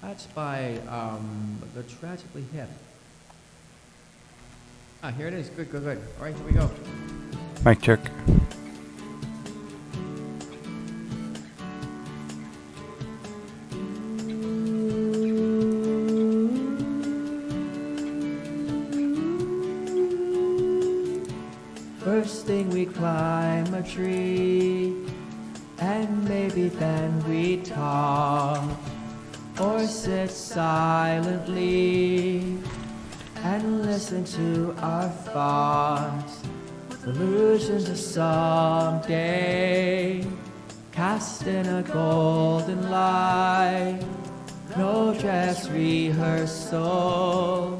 That's by the Tragically Hip. Ah, here it is. Good, good, good. All right, here we go. Mic check. First thing we'd climb a tree, and maybe then we'd talk, or sit silently and listen to our thoughts, illusions of someday, cast in a golden light, no dress rehearsal,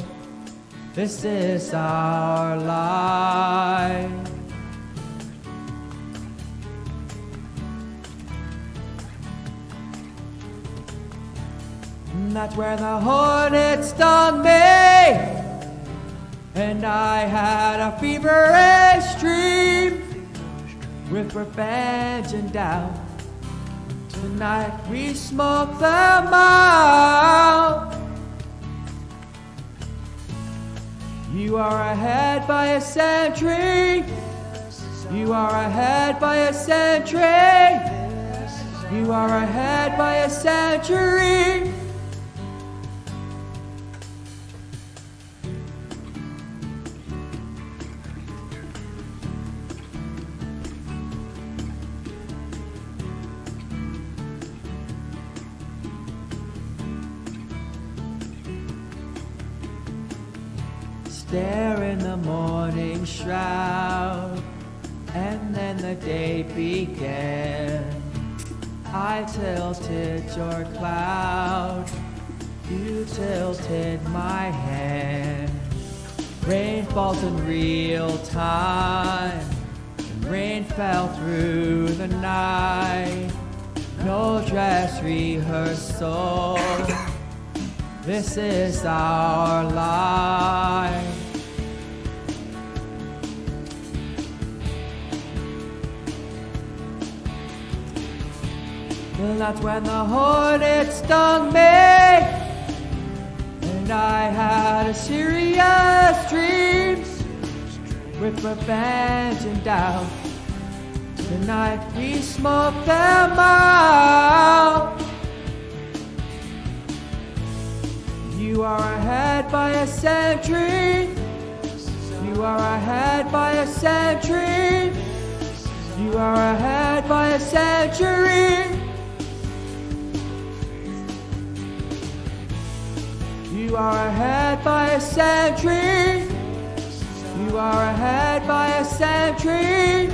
this is our life. And that's where the hornet stung me, and I had a feverish dream with revenge and doubt. Tonight we smoke them out. You are ahead by a century. You are ahead by a century. You are ahead by a century. There in the morning shroud, and then the day began. I tilted your cloud, you tilted my hand. Rain falls in real time, and rain fell through the night. No dress rehearsal, this is our life. And that's when the hornet stung me, and I had a serious dreams with revenge and doubt. Tonight we smoke them out. You are ahead by a century. You are ahead by a century. You are ahead by a century. You are ahead by a century. You are ahead by a century.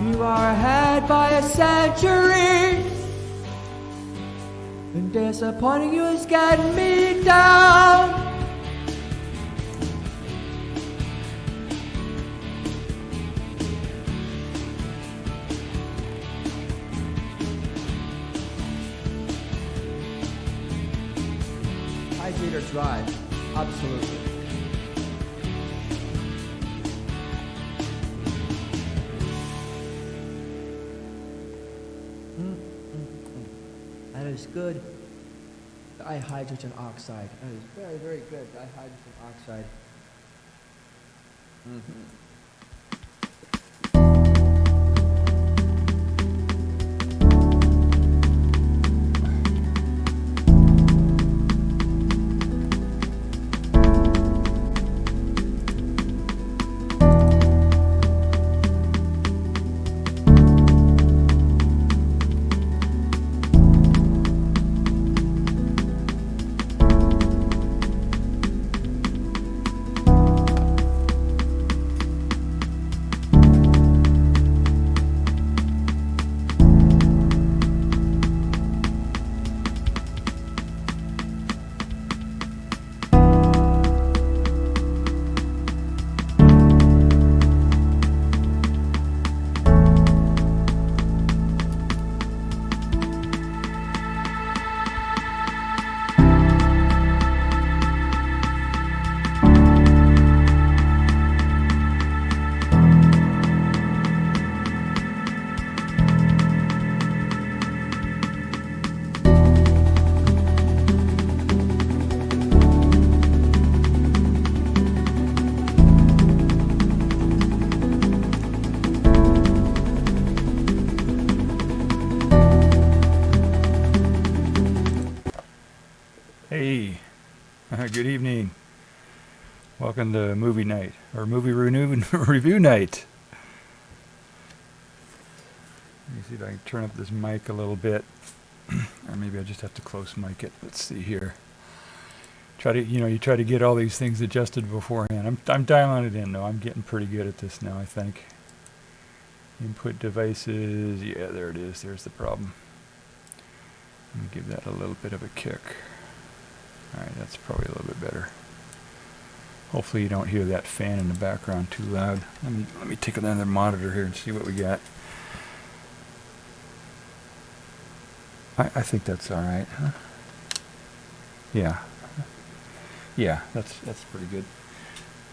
You are ahead by a century. And disappointing you is getting me down. I did or drive, absolutely. That is good. Dihydrogen oxide. That is very, very good. Dihydrogen oxide. Hey, good evening. Welcome to movie night, or movie review night. Let me see if I can turn up this mic a little bit. Or maybe I just have to close mic it. Let's see here. You try to get all these things adjusted beforehand. I'm dialing it in though. I'm getting pretty good at this now, I think. Input devices, yeah, there it is. There's the problem. Let me give that a little bit of a kick. Alright, that's probably a little bit better. Hopefully you don't hear that fan in the background too loud. Let me take another monitor here and see what we got. I think that's alright, huh? Yeah. Yeah, that's pretty good.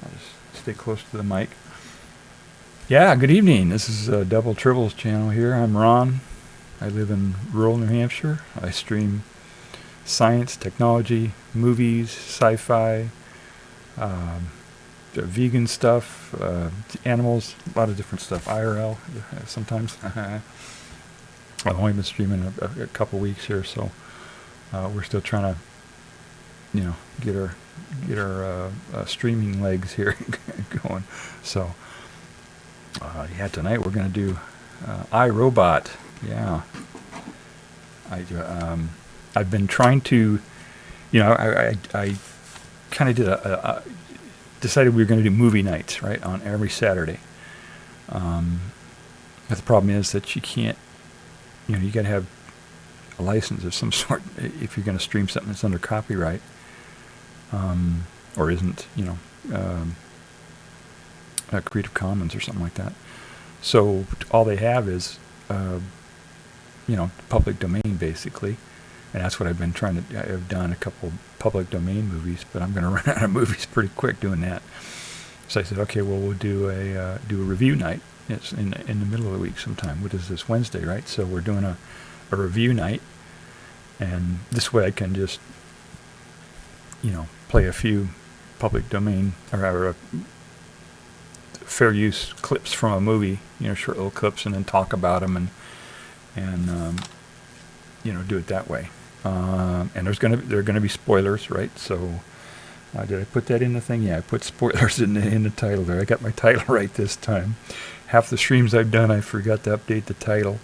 I'll just stay close to the mic. Yeah, good evening. This is Double Tribble's channel here. I'm Ron. I live in rural New Hampshire. I stream science, technology, movies, sci-fi, vegan stuff, animals, a lot of different stuff. IRL sometimes. I've only been streaming a couple weeks here, so we're still trying to, get our streaming legs here going. So, tonight we're going to do iRobot. Yeah, I've been trying to, I kind of did decided we were going to do movie nights, right, on every Saturday. But the problem is that you can't, you got to have a license of some sort if you're going to stream something that's under copyright, or isn't, Creative Commons or something like that. So all they have is, public domain basically. And that's what I've been I've done a couple public domain movies, but I'm going to run out of movies pretty quick doing that. So I said, okay, well, we'll do a review night. It's in the middle of the week sometime. What is this, Wednesday, right? So we're doing a review night, and this way I can just, play a few public domain or fair use clips from a movie, short little clips, and then talk about them and do it that way. And there are gonna be spoilers, right? So did I put that in the thing? Yeah, I put spoilers in the title there. I got my title right this time. Half the streams I've done, I forgot to update the title,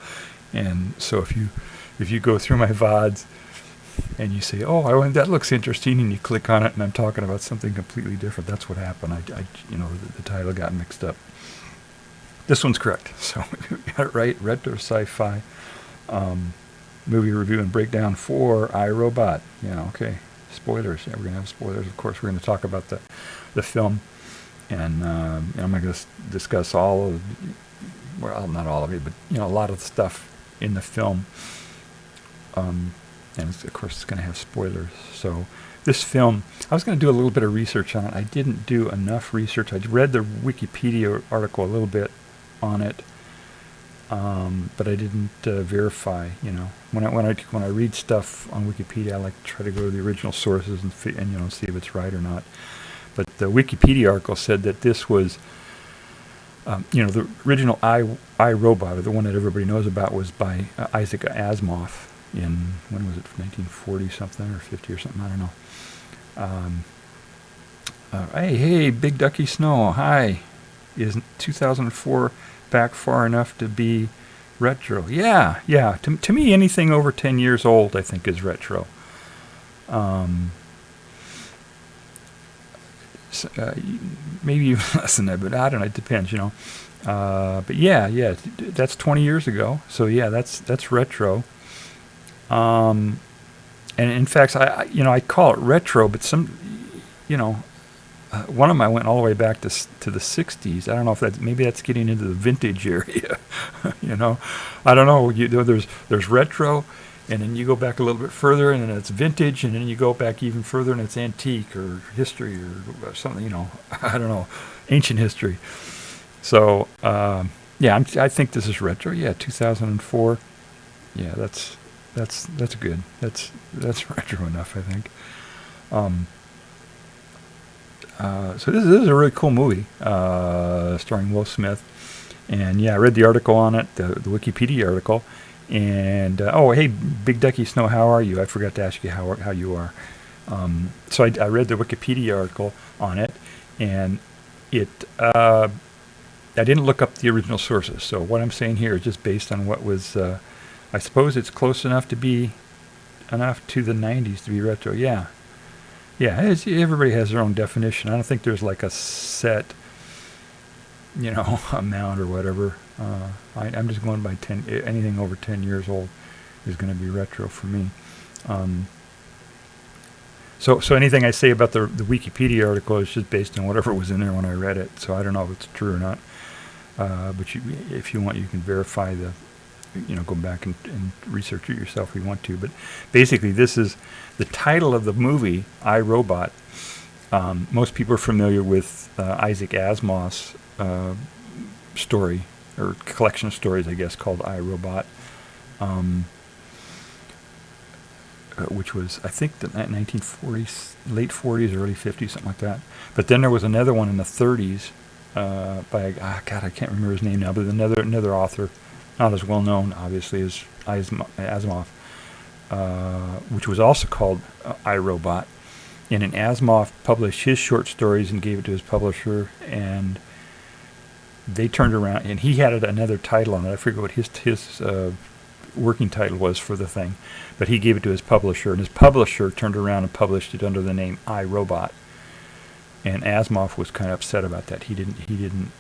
and so if you go through my VODs and you say, "Oh, that looks interesting," and you click on it, and I'm talking about something completely different, that's what happened. The title got mixed up. This one's correct, so we got it right. Retro sci-fi. Movie review and breakdown for iRobot. Yeah, okay. Spoilers. Yeah, we're going to have spoilers. Of course, we're going to talk about the film. And I'm going to discuss all of, well, not all of it, but, a lot of the stuff in the film. And, of course, it's going to have spoilers. So this film, I was going to do a little bit of research on it. I didn't do enough research. I read the Wikipedia article a little bit on it. But I didn't verify. When I read stuff on Wikipedia, I like to try to go to the original sources and see if it's right or not. But the Wikipedia article said that this was, the original iRobot, or the one that everybody knows about, was by Isaac Asimov in, when was it, 1940 something or 50 or something, I don't know. Hey, Big Ducky Snow, hi. Is 2004 back far enough to be retro? Yeah. To me, anything over 10 years old, I think, is retro. Maybe even less than that, but I don't know. It depends, But yeah, that's 20 years ago. So yeah, that's retro. And in fact, I call it retro, but some, one of them I went all the way back to the 60s. I don't know if maybe that's getting into the vintage area. I don't know. There's retro, and then you go back a little bit further, and then it's vintage, and then you go back even further, and it's antique or history or something. I don't know, ancient history. So I think this is retro. Yeah, 2004. Yeah, that's good. That's retro enough, I think. So this is a really cool movie, starring Will Smith, and I read the article on it, the Wikipedia article, and hey, Big Ducky Snow, how are you? I forgot to ask you how you are. So I read the Wikipedia article on it, and it I didn't look up the original sources. So what I'm saying here is just based on what was. I suppose it's close enough to be enough to the 90s to be retro. Yeah, everybody has their own definition. I don't think there's like a set, amount or whatever. I'm just going by 10. Anything over 10 years old is going to be retro for me. So anything I say about the Wikipedia article is just based on whatever was in there when I read it. So I don't know if it's true or not. But if you want, you can verify go back and research it yourself if you want to. But basically, this is the title of the movie, I, Robot. Most people are familiar with Isaac Asimov's story, or collection of stories, I guess, called I, Robot. Which was, I think, the 1940s, late 40s, early 50s, something like that. But then there was another one in the 30s by, I can't remember his name now, but another author, not as well known, obviously, as Asimov, which was also called I, Robot. And then Asimov published his short stories and gave it to his publisher, and they turned around, and he had another title on it. I forget what his working title was for the thing, but he gave it to his publisher, and his publisher turned around and published it under the name I, Robot. And Asimov was kind of upset about that. He didn't,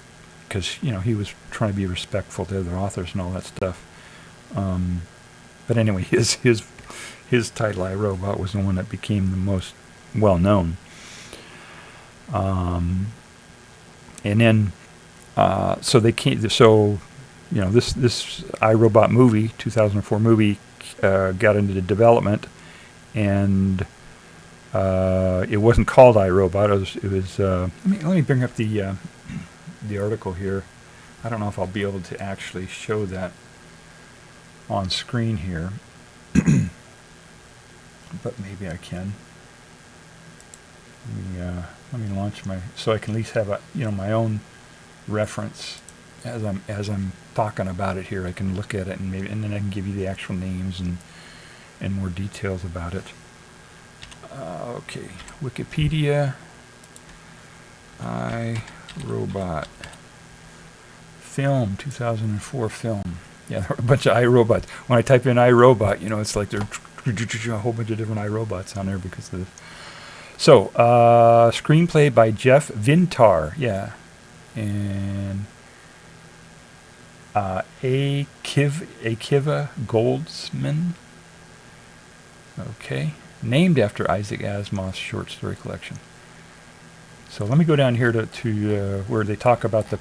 because he was trying to be respectful to other authors and all that stuff. But anyway, his title I, Robot was the one that became the most well known. And then so they came. So this I, Robot movie, 2004 movie, got into the development, and it wasn't called I, Robot. It was let me bring up the article here. I don't know if I'll be able to actually show that on screen here, but maybe I can. Let me launch so I can at least have my own reference as I'm talking about it here. I can look at it and then I can give you the actual names and more details about it. Okay, Wikipedia, I, Robot, film, 2004 film. Yeah, there were a bunch of iRobots. When I type in iRobot, it's like there are a whole bunch of different iRobots on there because of this. So, screenplay by Jeff Vintar, yeah, and Akiva Goldsman. Okay, named after Isaac Asimov's short story collection. So let me go down here to where they talk about the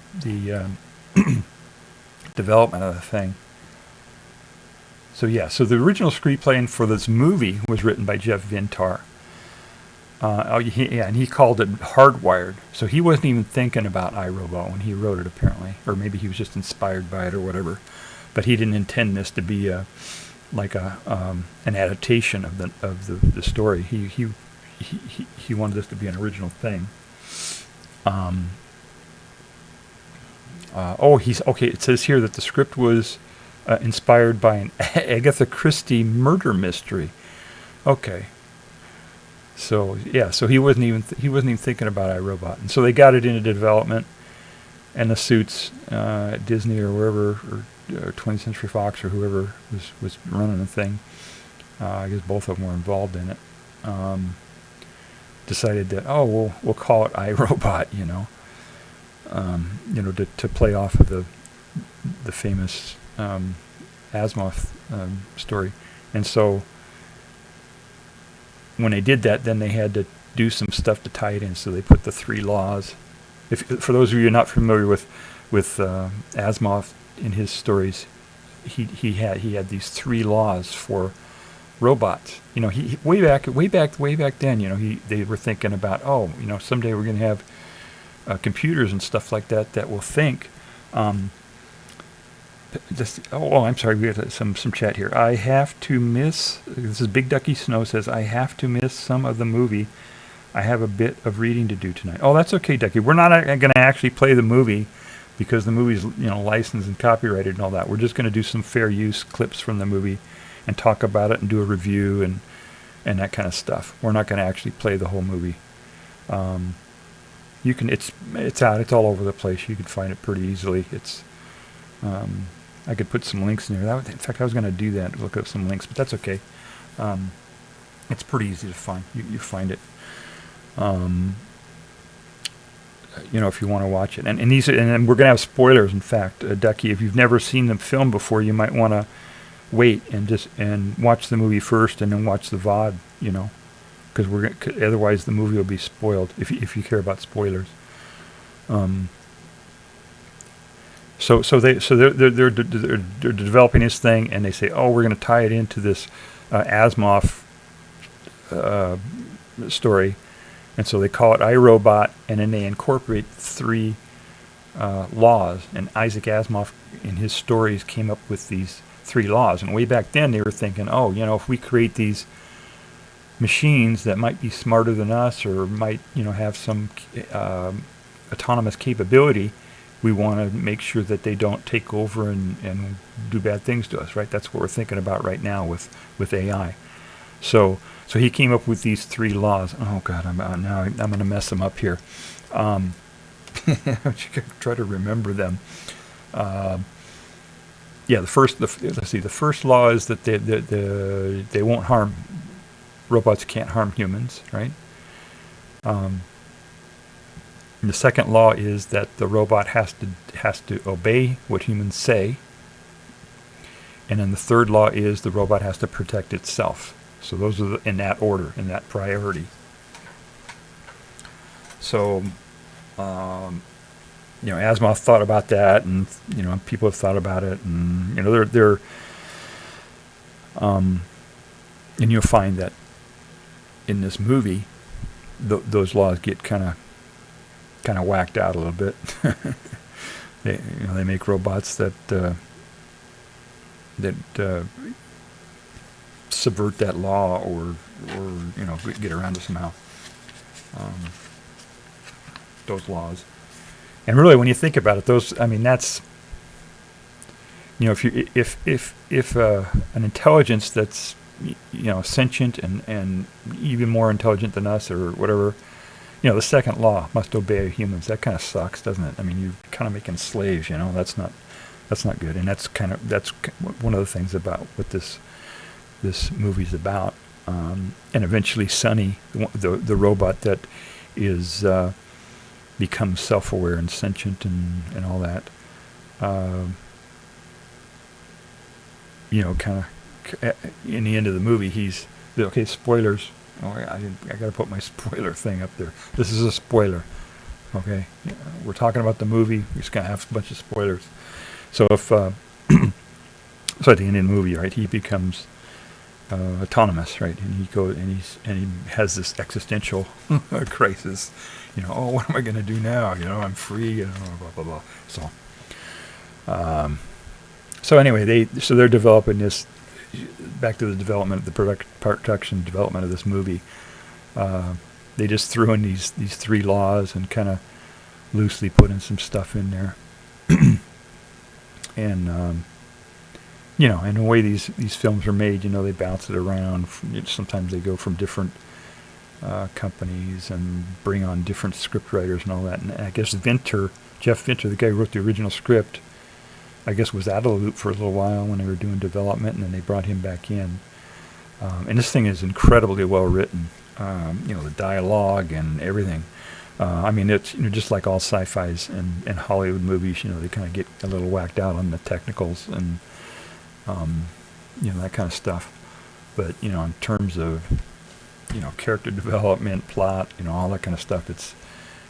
development of the thing. So the original screenplay for this movie was written by Jeff Vintar. And he called it Hardwired. So he wasn't even thinking about iRobot when he wrote it, apparently, or maybe he was just inspired by it or whatever. But he didn't intend this to be an adaptation of the story. He wanted this to be an original thing. It says here that the script was inspired by an Agatha Christie murder mystery. Okay. So he wasn't even thinking about iRobot, and so they got it into development, and the suits at Disney or wherever, or 20th Century Fox or whoever was running the thing. I guess both of them were involved in it. Decided that we'll call it iRobot, to play off of the famous Asimov story, and so. When they did that, then they had to do some stuff to tie it in. So they put the 3 laws. For those of you not familiar with Asimov in his stories, he had these 3 laws for robots. He way back then. They were thinking about someday we're going to have computers and stuff like that will think. I'm sorry, we got some chat here. I have to miss, this is Big Ducky Snow says, I have to miss some of the movie. I have a bit of reading to do tonight. Oh, that's okay, Ducky. We're not going to actually play the movie because the movie's licensed and copyrighted and all that. We're just going to do some fair use clips from the movie and talk about it and do a review and that kind of stuff. We're not going to actually play the whole movie. You can, it's out, it's all over the place. You could find it pretty easily. It's, I could put some links in there. In fact, I was going to do that, look up some links, but that's okay. It's pretty easy to find. You find it. If you want to watch it, and then we're going to have spoilers. In fact, Ducky, if you've never seen the film before, you might want to wait and watch the movie first, and then watch the VOD. Because otherwise the movie will be spoiled if you care about spoilers. So they're developing this thing, and they say, oh, we're going to tie it into this Asimov story, and so they call it iRobot, and then they incorporate 3 laws. And Isaac Asimov, in his stories, came up with these 3 laws. And way back then, they were thinking, oh, if we create these machines that might be smarter than us, or might have some autonomous capability, we want to make sure that they don't take over and do bad things to us, right? That's what we're thinking about right now with AI. So he came up with these 3 laws. Oh God, I'm going to mess them up here. I should try to remember them. The first law is that they won't harm. Robots can't harm humans, right? And the second law is that the robot has to obey what humans say. And then the third law is the robot has to protect itself. So those are in that order, in that priority. So, Asimov thought about that, and people have thought about it, and they're and you'll find that in this movie, those laws get kind of whacked out a little bit. They make robots that subvert that law, or get around it somehow. Those laws, and really, when you think about it, that's if an intelligence that's sentient and even more intelligent than us, or whatever. The second law, must obey humans. That kind of sucks, doesn't it? I mean, you're kind of making slaves. That's not good. And that's one of the things about what this movie's about. And eventually, Sonny, the robot that is becomes self-aware and sentient and all that. Kind of in the end of the movie, he's okay. Spoilers. Oh, I got to put my spoiler thing up there. This is a spoiler. Okay, we're talking about the movie. We're just gonna have a bunch of spoilers. So if so at the end of the movie, right, he becomes autonomous, right, and he has this existential crisis. Oh, what am I gonna do now? I'm free. Blah blah blah. So anyway, they're developing this. Back to the development, the production development of this movie. They just threw in these 3 laws and kind of loosely put in some stuff in there. And and the way these films are made, they bounce it around. Sometimes they go from different companies and bring on different script writers and all that. And I guess Jeff Vinter, the guy who wrote the original script, I guess was out of the loop for a little while when they were doing development, and then they brought him back in. And this thing is incredibly well written. The dialogue and everything. It's just like all sci-fis and Hollywood movies. They kind of get a little whacked out on the technicals and that kind of stuff. But in terms of character development, plot, all that kind of stuff,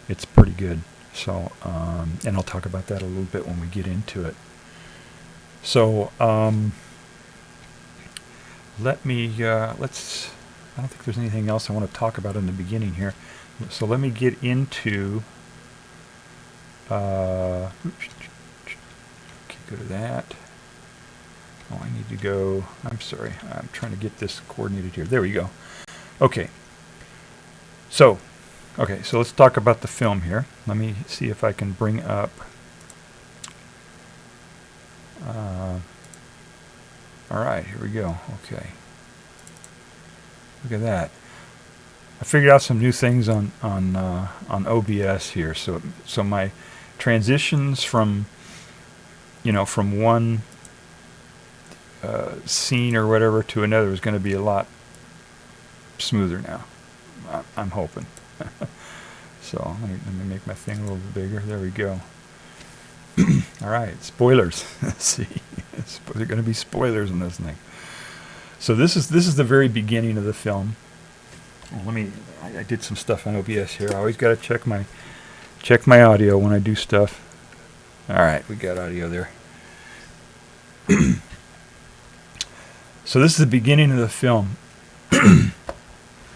it's pretty good. So and I'll talk about that a little bit when we get into it. So let's. I don't think there's anything else I want to talk about in the beginning here. So let me get into. Okay, go to that. Oh, I need to go. I'm sorry. I'm trying to get this coordinated here. There we go. Okay. So let's talk about the film here. Let me see if I can bring up. All right, here we go. Okay. Look at that. I figured out some new things on OBS here. So my transitions from from one scene or whatever to another is going to be a lot smoother now. I'm hoping. So let me make my thing a little bit bigger. There we go. All right, spoilers. Let's see, there are going to be spoilers in this thing. So this is the very beginning of the film. Well, I did some stuff on OBS here. I always got to check my audio when I do stuff. All right, we got audio there. So this is the beginning of the film.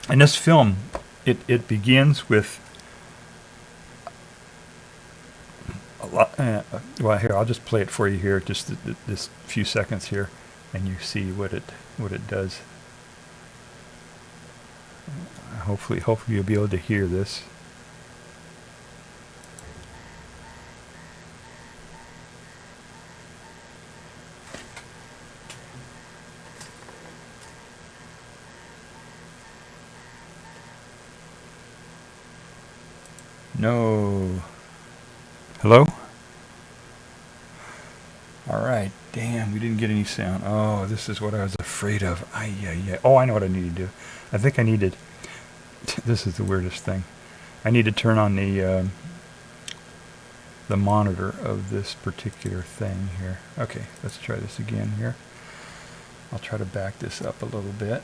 And this film, it begins with a lot. Well, here, I'll just play it for you here, just this few seconds here, and you see what it does. Hopefully you'll be able to hear this. No. Hello? All right. Damn, we didn't get any sound. Oh, this is what I was afraid of. Oh, I know what I need to do. I think I needed... This is the weirdest thing. I need to turn on the monitor of this particular thing here. Okay, let's try this again here. I'll try to back this up a little bit.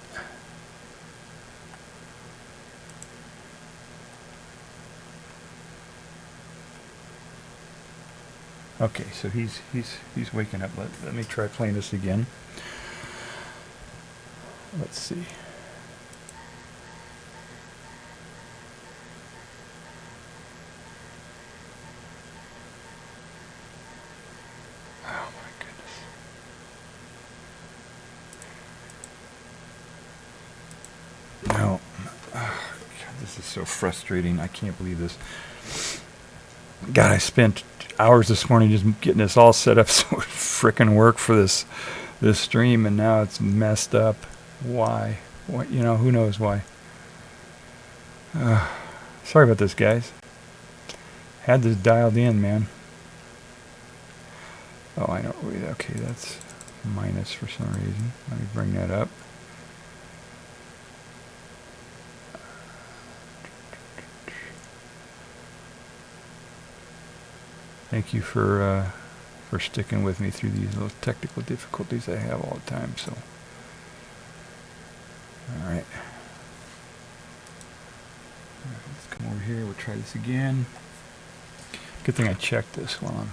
Okay, so he's waking up. Let me try playing this again. Let's see. Oh my goodness. No. Oh, God, this is so frustrating. I can't believe this. God, I spent hours this morning just getting this all set up so it frickin' work for this stream, and now it's messed up. Why? What? Who knows why? Sorry about this, guys. Had this dialed in, man. Oh, I know. Wait, okay, that's minus for some reason. Let me bring that up. Thank you for sticking with me through these little technical difficulties I have all the time. So, all right. Let's come over here. We'll try this again. Good thing I checked this while I'm.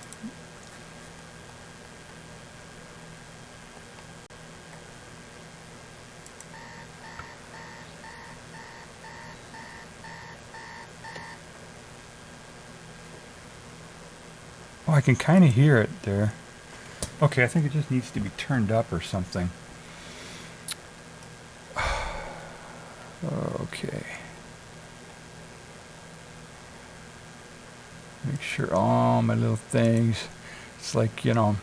Oh, I can kind of hear it there. Okay, I think it just needs to be turned up or something. Okay. Make sure all my little things. It's like, the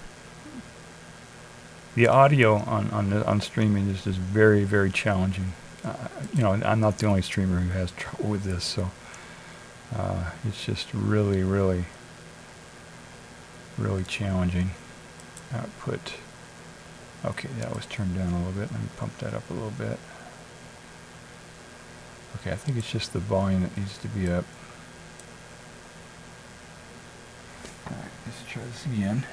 audio on streaming is just very, very challenging. I'm not the only streamer who has trouble with this, so it's just really, really challenging. Output. Okay, that was turned down a little bit. Let me pump that up a little bit. Okay, I think it's just the volume that needs to be up. Alright, let's try this again.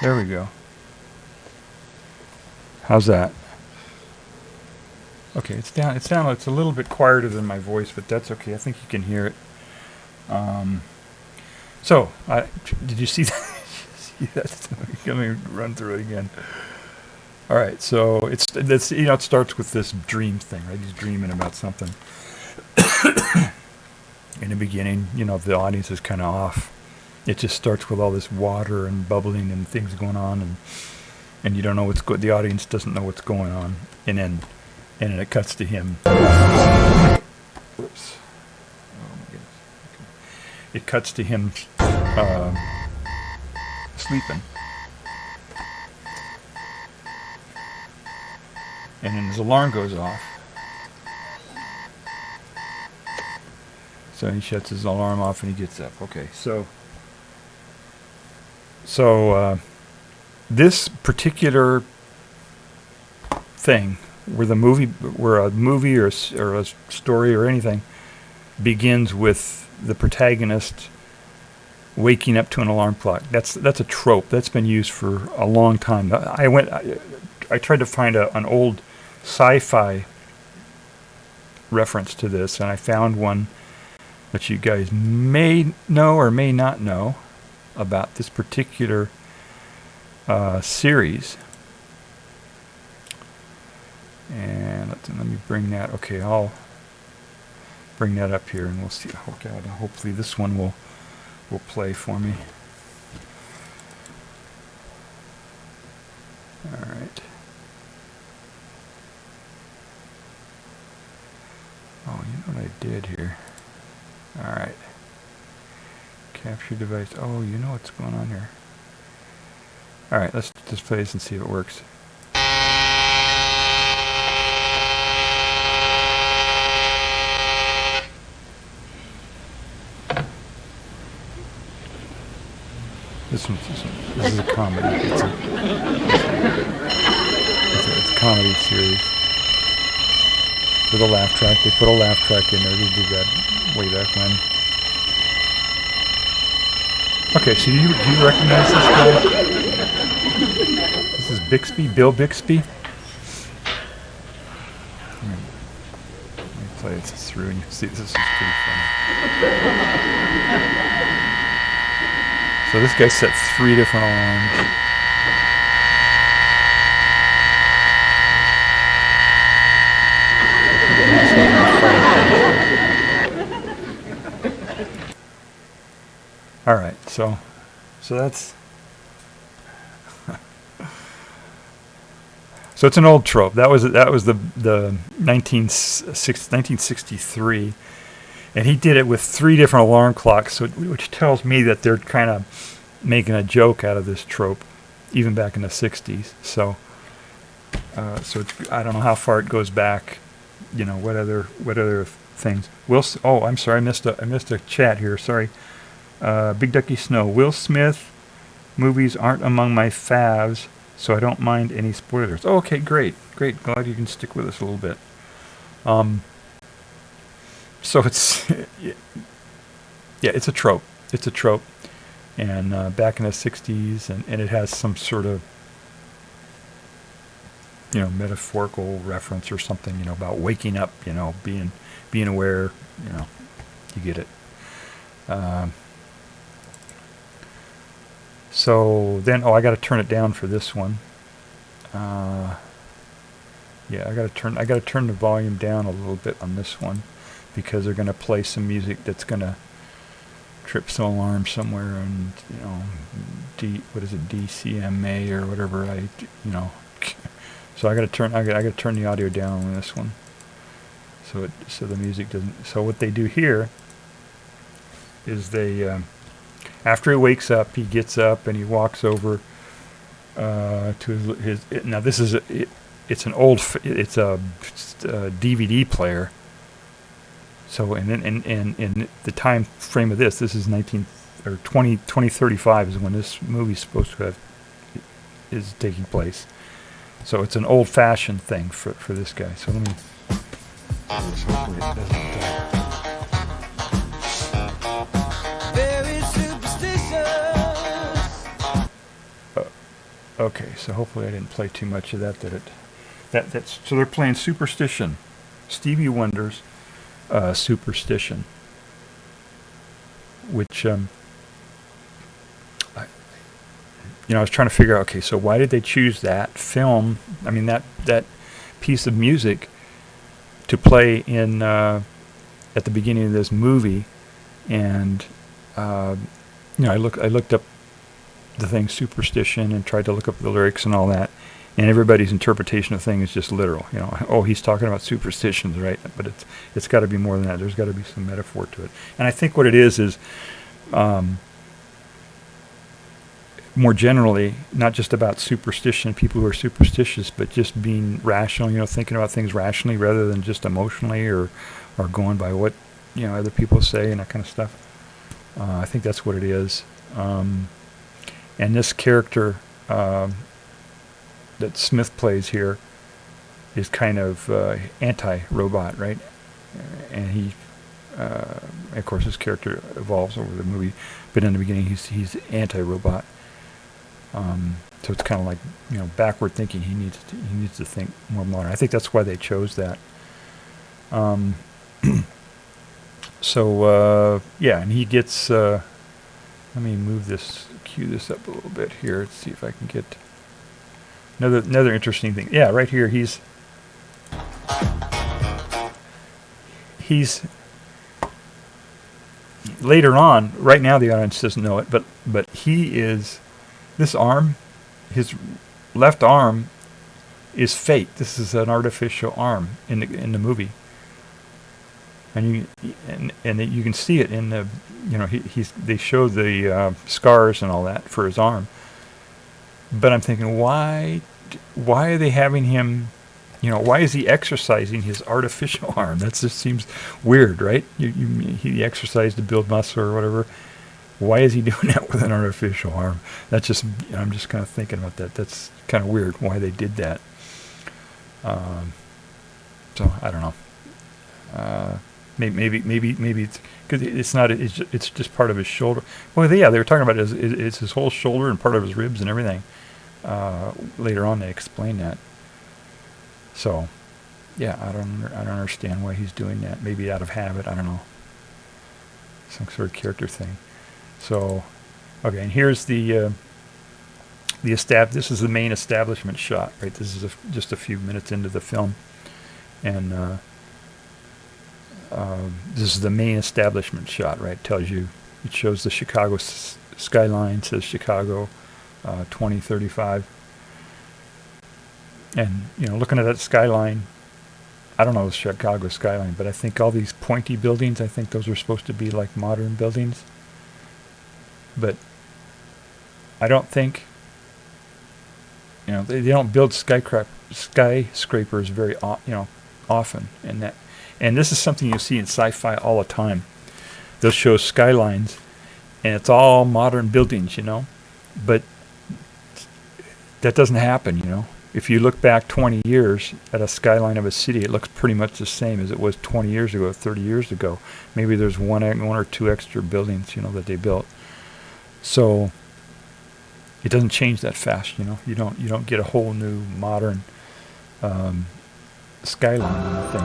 There we go. How's that? Okay, it's down. It's a little bit quieter than my voice, but that's okay. I think you can hear it. So, did you see that? See that? Let me run through it again. All right. So it starts with this dream thing, right? He's dreaming about something. In the beginning, the audience is kind of off. It just starts with all this water and bubbling and things going on, and you don't know what's the audience doesn't know what's going on, and then and then it cuts to him. Whoops. Oh my goodness. Okay. It cuts to him sleeping. And then his alarm goes off. So he shuts his alarm off and he gets up. Okay, so this particular thing, where a movie or a story or anything begins with the protagonist waking up to an alarm clock. That's a trope that's been used for a long time. I tried to find an old SciFi reference to this, and I found one that you guys may know or may not know about this particular series. And let me bring that. Okay, I'll bring that up here, and we'll see. Oh God, hopefully this one will play for me. All right. Oh, you know what I did here? All right. Capture device. Oh, you know what's going on here. All right, let's just play this and see if it works. This is a comedy. It's a comedy series with a laugh track. They put a laugh track in there. They did that way back when. Okay, so do you recognize this guy? This is Bixby, Bill Bixby. Let me play it through, and you see this is pretty funny. So this guy set 3 different alarms. All right, so that's so it's an old trope. That was the 1963, and he did it with 3 different alarm clocks. So which tells me that they're kind of making a joke out of this trope, even back in the 60s. So I don't know how far it goes back. You know, what other things? Oh, I'm sorry, I missed a chat here. Sorry. Big Ducky Snow. Will Smith movies aren't among my faves, so I don't mind any spoilers. Oh, okay, great. Glad you can stick with us a little bit. So it's it's a trope. It's a trope, and back in the '60s, and it has some sort of metaphorical reference or something about waking up, being aware. You get it. So then, I got to turn it down for this one. I got to turn the volume down a little bit on this one, because they're going to play some music that's going to trip some alarm somewhere, and DCMA or whatever. So I got to turn the audio down on this one, so the music doesn't. So what they do here is they. After he wakes up, he gets up and he walks over to his. Now this is it's a DVD player. So in the time frame of this is 2035 is when this movie's supposed to is taking place. So it's an old-fashioned thing for this guy. So let me. Hopefully it doesn't. Okay, so hopefully I didn't play too much of that. So they're playing Superstition, Stevie Wonder's Superstition, which I was trying to figure out. Okay, so why did they choose that film? I mean that piece of music to play in at the beginning of this movie, and I looked up the thing Superstition and tried to look up the lyrics and all that, and everybody's interpretation of things is just literal. You know, oh, he's talking about superstitions, right? But it's got to be more than that. There's got to be some metaphor to it. And I think what it is more generally not just about superstition, people who are superstitious, but just being rational. You know, thinking about things rationally rather than just emotionally or going by what other people say and that kind of stuff. I think that's what it is. And this character that Smith plays here is kind of anti-robot, right? And he, of course, his character evolves over the movie, but in the beginning he's anti-robot. So it's kind of like backward thinking. He needs to think more modern. I think that's why they chose that. So yeah, and he gets. Let me cue this up a little bit here. Let's see if I can get another interesting thing. Yeah, right here he's later on. Right now the audience doesn't know it, but he is this arm, his left arm is fake. This is an artificial arm in the movie. And you can see it in the, they show the scars and all that for his arm. But I'm thinking, why are they having him, why is he exercising his artificial arm? That just seems weird, right? He exercised to build muscle or whatever. Why is he doing that with an artificial arm? That's just, I'm just kind of thinking about that. That's kind of weird why they did that. So I don't know. Maybe it's because it's not. It's just part of his shoulder. Well, yeah, they were talking about it's his whole shoulder and part of his ribs and everything. Later on, they explain that. So, yeah, I don't understand why he's doing that. Maybe out of habit. I don't know. Some sort of character thing. So, okay, and here's the this is the main establishment shot, right? This is just a few minutes into the film, and this is the main establishment shot, right? It shows the Chicago skyline, says Chicago 2035. And, looking at that skyline, I don't know the Chicago skyline, but I think all these pointy buildings, I think those are supposed to be like modern buildings. But I don't think, they don't build skyscrapers very, often. And this is something you see in sci-fi all the time. They'll show skylines, and it's all modern buildings, But that doesn't happen, If you look back 20 years at a skyline of a city, it looks pretty much the same as it was 20 years ago, 30 years ago. Maybe there's one or two extra buildings, that they built. So it doesn't change that fast, You don't get a whole new modern skyline thing.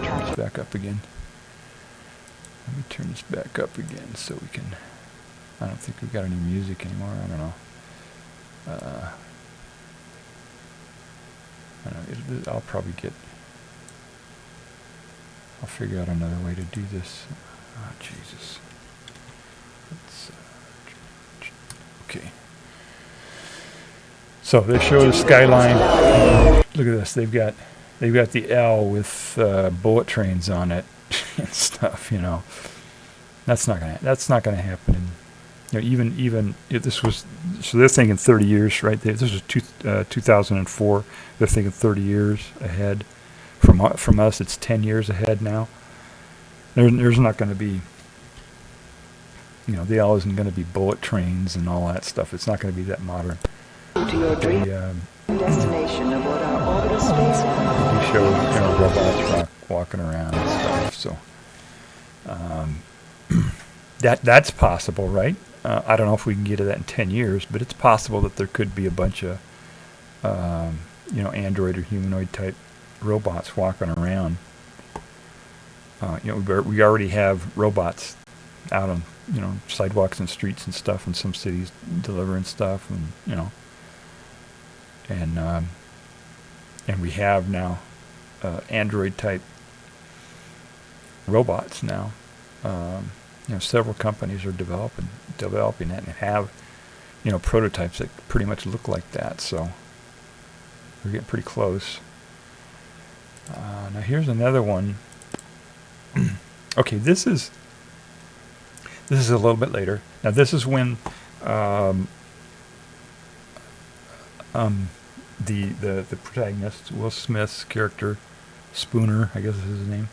Turn this back up again. Let me turn this back up again so we can. I don't think we've got any music anymore. I don't know. I'll probably I'll figure out another way to do this. Oh, Jesus. Okay. So they show the skyline. Look at this. They've got the L with bullet trains on it and stuff. That's not gonna happen. Even if this was, so they're thinking 30 years, right? This was 2004. They're thinking 30 years ahead. From us, it's 10 years ahead now. There's not going to be, the L isn't going to be bullet trains and all that stuff. It's not going to be that modern. To your dream destination aboard our orbital spacecraft. We show robots walking around and stuff. So that's possible, right? I don't know if we can get to that in 10 years, but it's possible that there could be a bunch of android or humanoid type robots walking around. We already have robots out on sidewalks and streets and stuff in some cities delivering stuff, and we have now android type robots now. Several companies are developing that and have prototypes that pretty much look like that. So we're getting pretty close. Now here's another one. Okay, this is a little bit later. Now this is when the protagonist, Will Smith's character, Spooner, I guess is his name.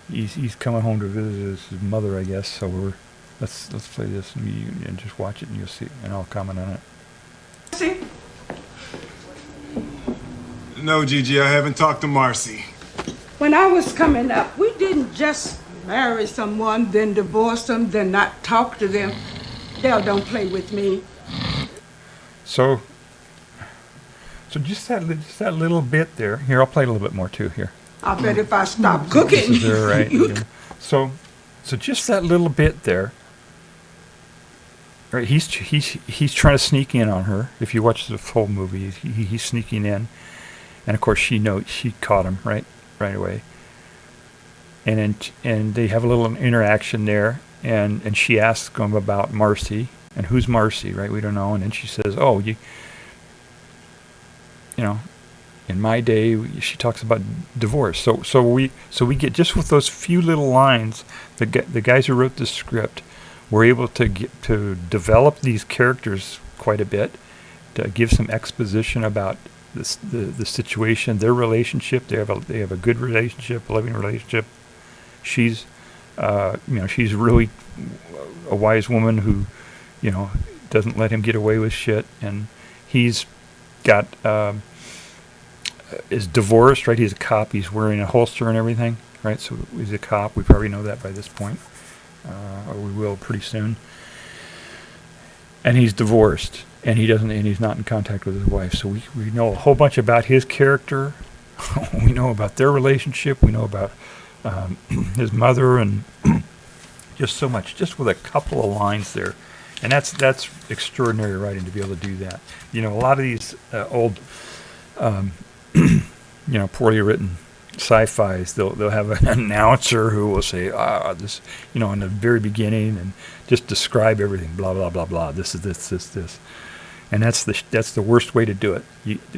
He's coming home to visit his mother, I guess. So let's play this and just watch it, and you'll see, and I'll comment on it. See? No, Gigi, I haven't talked to Marcy. When I was coming up, we didn't just marry someone, then divorce them, then not talk to them. Dale, don't play with me. So just that little bit there. Here, I'll play a little bit more too. Here. I bet if I stop cooking. This is there, right? So just that little bit there. Right, he's trying to sneak in on her. If you watch the full movie, he's sneaking in, and of course she caught him right away. And they have a little interaction there, and she asks him about Marcy, and who's Marcy, right? We don't know, and then she says, "Oh, you know, in my day," she talks about divorce. So we get, just with those few little lines, the guys who wrote the script were able to develop these characters quite a bit, to give some exposition about the situation, their relationship. They have a good relationship, a loving relationship. She's she's really a wise woman who doesn't let him get away with shit, and he's got is divorced, right? He's a cop. He's wearing a holster and everything, right? So he's a cop. We probably know that by this point, or we will pretty soon. And he's divorced, and he's not in contact with his wife. So we know a whole bunch about his character. We know about their relationship. We know about his mother, and just so much, just with a couple of lines there. And that's extraordinary writing to be able to do that. A lot of these old poorly written sci-fis, they'll have an announcer who will say, this, in the very beginning, and just describe everything, blah blah blah blah. This is this, and that's the worst way to do it.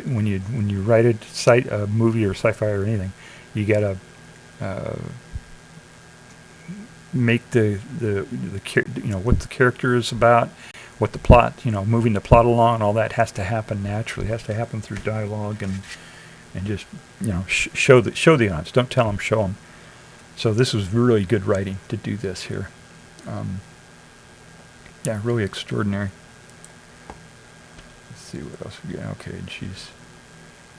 When you write a movie or sci-fi or anything, you gotta make the what the character is about, what the plot, moving the plot along, and all that has to happen naturally. It has to happen through dialogue and just show the audience. Don't tell them, show them. So this was really good writing to do this here. Really extraordinary. Let's see what else we got. Okay, and she's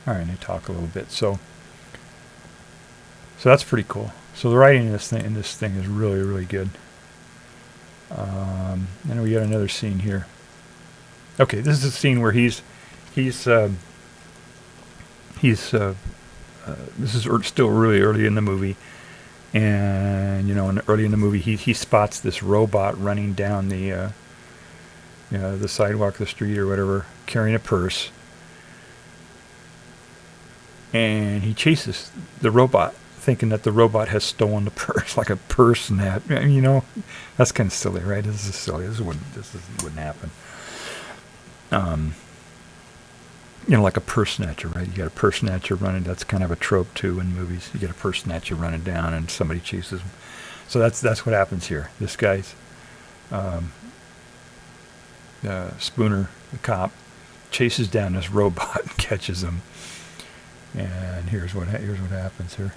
all right. And they talk a little bit. So that's pretty cool. So the writing in this thing is really, really good. Then we got another scene here. Okay, this is a scene where this is still really early in the movie, and early in the movie he spots this robot running down the sidewalk, the street or whatever, carrying a purse, and he chases the robot, thinking that the robot has stolen the purse, like a purse snatch. That's kind of silly, right? This is silly. This wouldn't happen. Like a purse snatcher, right? You got a purse snatcher running. That's kind of a trope too in movies. You get a purse snatcher running down, and somebody chases him. So that's what happens here. This guy's Spooner, the cop, chases down this robot and catches him. And here's what happens here.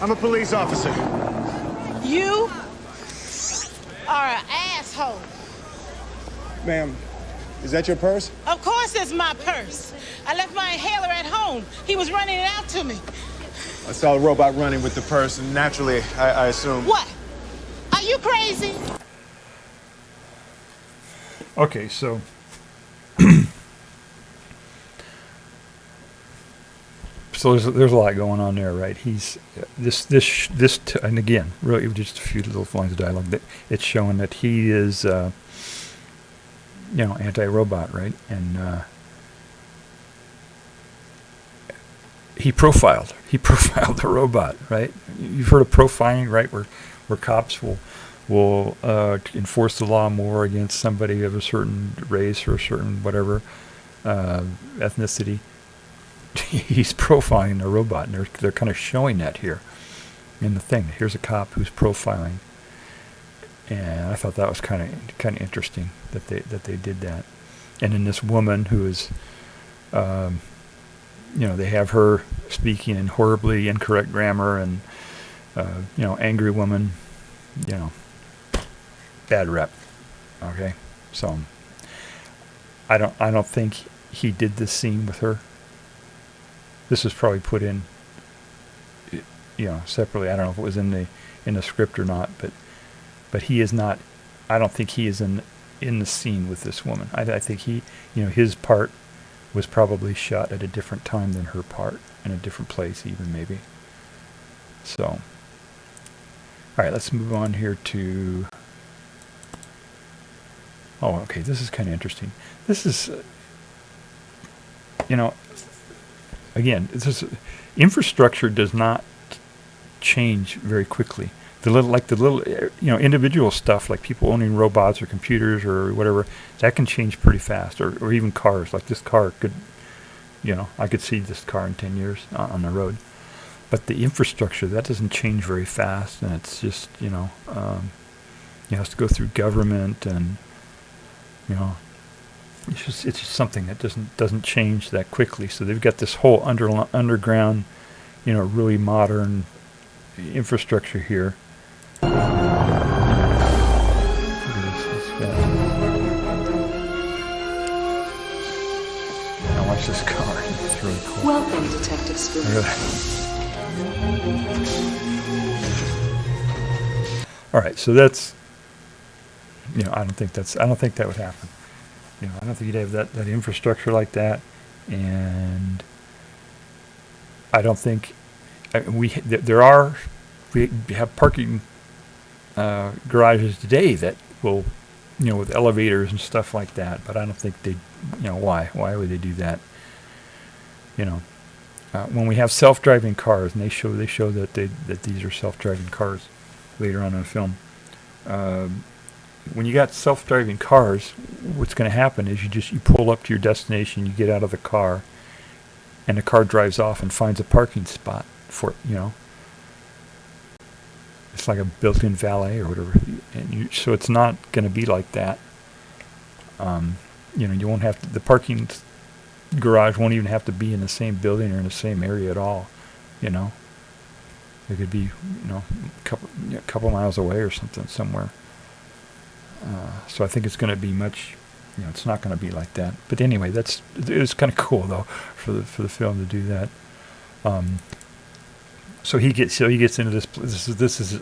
I'm a police officer. You are an asshole. Ma'am, is that your purse? Of course it's my purse. I left my inhaler at home. He was running it out to me. I saw a robot running with the purse, and naturally, I assumed... What? Are you crazy? Okay, so... So there's a lot going on there, right? He's and again, really just a few little lines of dialogue. That it's showing that he is, anti-robot, right? And he profiled the robot, right? You've heard of profiling, right? Where cops will will enforce the law more against somebody of a certain race or a certain whatever ethnicity. He's profiling a robot, and they're kind of showing that here in the thing. Here's a cop who's profiling, and I thought that was kind of interesting that they did that. And then this woman who is, they have her speaking in horribly incorrect grammar, and angry woman, bad rep. Okay, so I don't think he did this scene with her. This was probably put in, separately. I don't know if it was in the script or not, but he is not. I don't think he is in the scene with this woman. I think he, his part was probably shot at a different time than her part, in a different place even maybe. So, all right, let's move on here to. Oh, okay, this is kind of interesting. This is, again, infrastructure does not change very quickly. The little individual stuff, like people owning robots or computers or whatever, that can change pretty fast. Or even cars, like this car could, I could see this car in 10 years on the road. But the infrastructure, that doesn't change very fast, and it's just, it has to go through government, and, it's just something that doesn't change that quickly. So they've got this whole underground, really modern infrastructure here. Look at this guy. Now watch this car. It's really cool. Welcome, Detective Spoon. Look at that. All right, so that's, I don't think that would happen. I don't think you'd have that infrastructure like that, and I don't think we have parking garages today that will, with elevators and stuff like that. But I don't think they, why would they do that? When we have self-driving cars, and they show that these are self-driving cars later on in the film. When you got self-driving cars, what's going to happen is you pull up to your destination, you get out of the car, and the car drives off and finds a parking spot for, it's like a built-in valet or whatever. And so it's not going to be like that. You won't have to, the parking garage won't even have to be in the same building or in the same area at all. It could be, a couple miles away or something somewhere. So I think it's going to be much, it's not going to be like that. But anyway, it's kind of cool though for the film to do that. So he gets into this. This is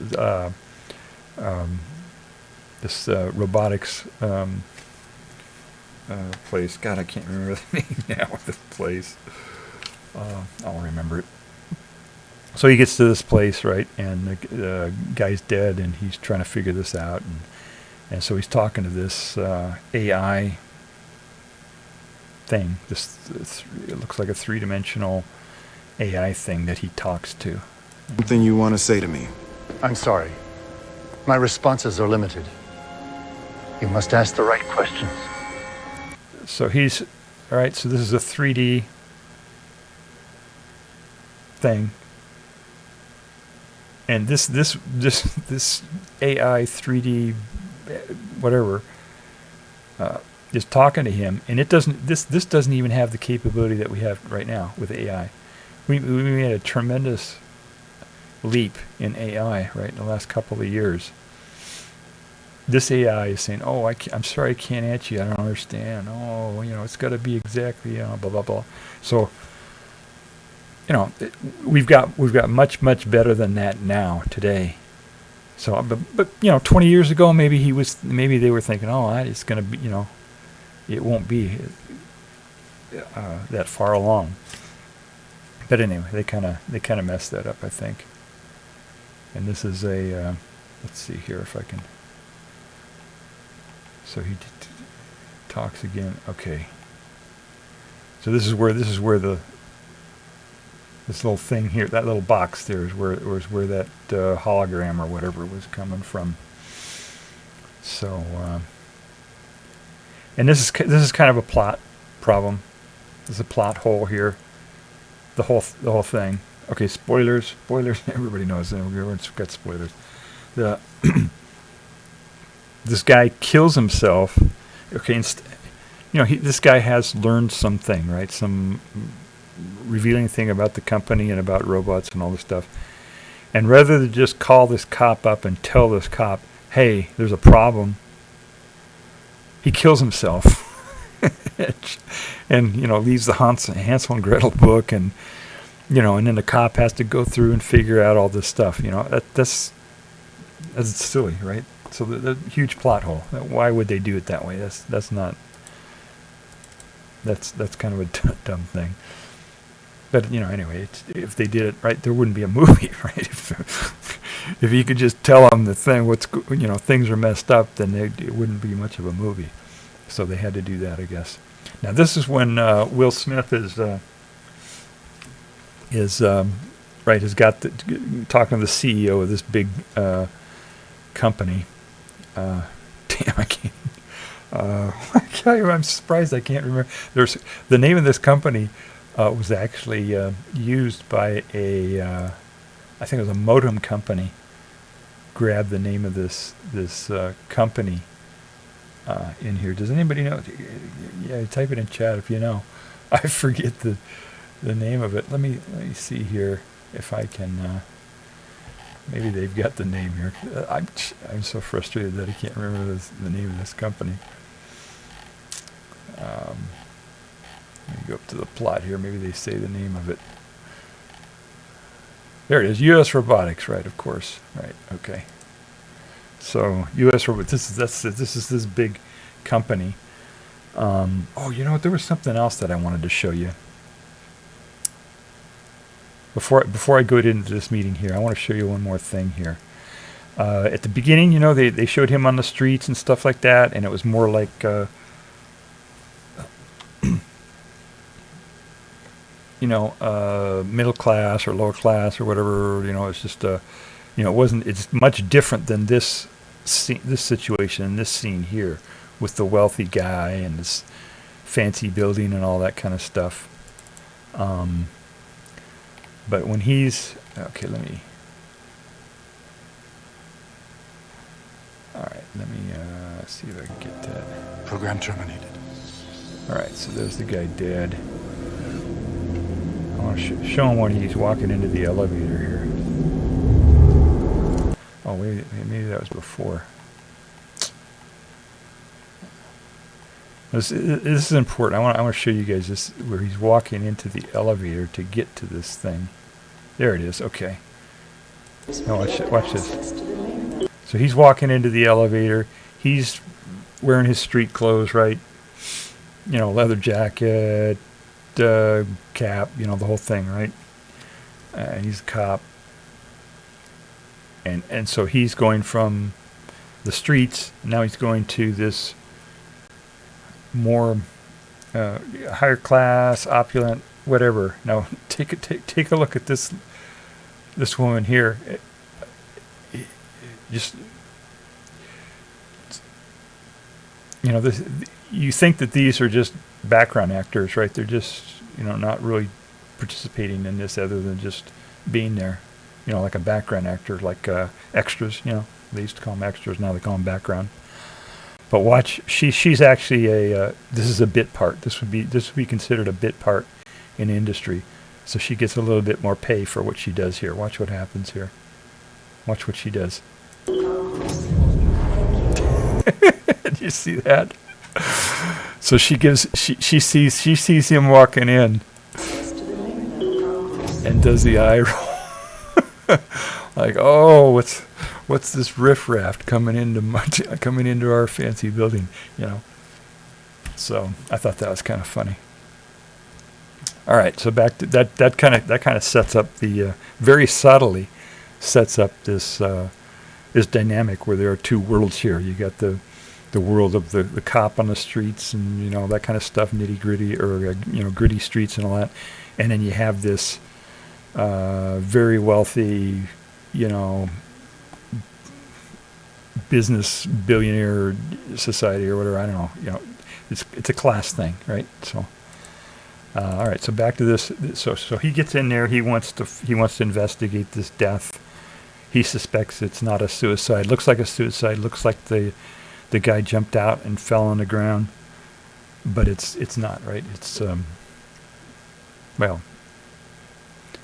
robotics place. God, I can't remember the name now of this place. I'll remember it. So he gets to this place, right, and the guy's dead, and he's trying to figure this out, and so he's talking to this AI thing. It looks like a three-dimensional AI thing that he talks to. Something you want to say to me? I'm sorry. My responses are limited. You must ask the right questions. So all right, so this is a 3D thing. And this AI 3D whatever is talking to him, and this doesn't even have the capability that we have right now with AI. We made a tremendous leap in AI right in the last couple of years. This AI is saying, "Oh, I'm sorry, I can't answer you. I don't understand. Oh, it's got to be exactly blah blah blah." So, we've got much better than that now today. So, but 20 years ago, maybe they were thinking, "Oh, it's going to be, it won't be that far along." But anyway, they kind of messed that up, I think. And this is a let's see here if I can. So he talks again. Okay. So this is where this little thing here, that little box there is where that hologram or whatever was coming from. So, and this is kind of a plot problem. There's a plot hole here. The whole thing. Okay, spoilers. Everybody knows that. Everyone's got spoilers. The this guy kills himself. Okay, this guy has learned something, right? Some revealing thing about the company and about robots and all this stuff. And rather than just call this cop up and tell this cop, hey, there's a problem, he kills himself. And, leaves the Hansel and Gretel book, and, and then the cop has to go through and figure out all this stuff. That's silly, right? So the huge plot hole. Why would they do it that way? That's kind of a dumb thing. But, anyway, if they did it right, there wouldn't be a movie, right? If you could just tell them the thing, things are messed up, then it wouldn't be much of a movie. So they had to do that, I guess. Now, this is when Will Smith has got talking to the CEO of this big company. Damn, I can't. I'm surprised I can't remember. There's the name of this company was actually used by I think it was a modem company. Grabbed the name of this company in here. Does anybody know? Yeah, type it in chat if you know. I forget the name of it. Let me see here if I can. Maybe they've got the name here. I'm so frustrated that I can't remember the name of this company. Let me go up to the plot here. Maybe they say the name of it. There it is. U.S. Robotics, right? Of course, right? Okay. So U.S. Robotics. This is this big company. There was something else that I wanted to show you. Before I go into this meeting here, I want to show you one more thing here. At the beginning, they showed him on the streets and stuff like that, and it was more like middle class or lower class or whatever. It's just it's much different than this situation, this scene here, with the wealthy guy and this fancy building and all that kind of stuff. But when he's okay, let me see if I can get that. Program terminated. All right, so there's the guy dead. I want to show him when he's walking into the elevator here. Oh, wait, maybe that was before. This is important. I want to show you guys this, where he's walking into the elevator to get to this thing. There it is. Okay. Now watch this. So he's walking into the elevator. He's wearing his street clothes, right? Leather jacket, cap, the whole thing, right? He's a cop. And so he's going from the streets, now he's going to this more higher class, opulent, whatever. Now take a look at this woman here. You think that these are just background actors, right? They're just not really participating in this other than just being there, like a background actor, like extras. They used to call them extras, now they call them background. But watch, she's actually this is a bit part. This would be considered a bit part in industry. So she gets a little bit more pay for what she does here. Watch what happens here. Watch what she does. Do you see that? So she sees him walking in and does the eye roll. Like, oh, what's this riffraff coming into our fancy building, So I thought that was kind of funny. All right, so back to that kind of sets up the very subtly sets up this dynamic where there are two worlds here. You got the world of the cop on the streets and that kind of stuff, nitty gritty, or gritty streets and all that, and then you have this very wealthy, business billionaire society or whatever. I don't know. You know, it's a class thing, right? So, all right. So back to this. So he gets in there. He wants to investigate this death. He suspects it's not a suicide. Looks like a suicide. Looks like the guy jumped out and fell on the ground, but it's not, right? It's well,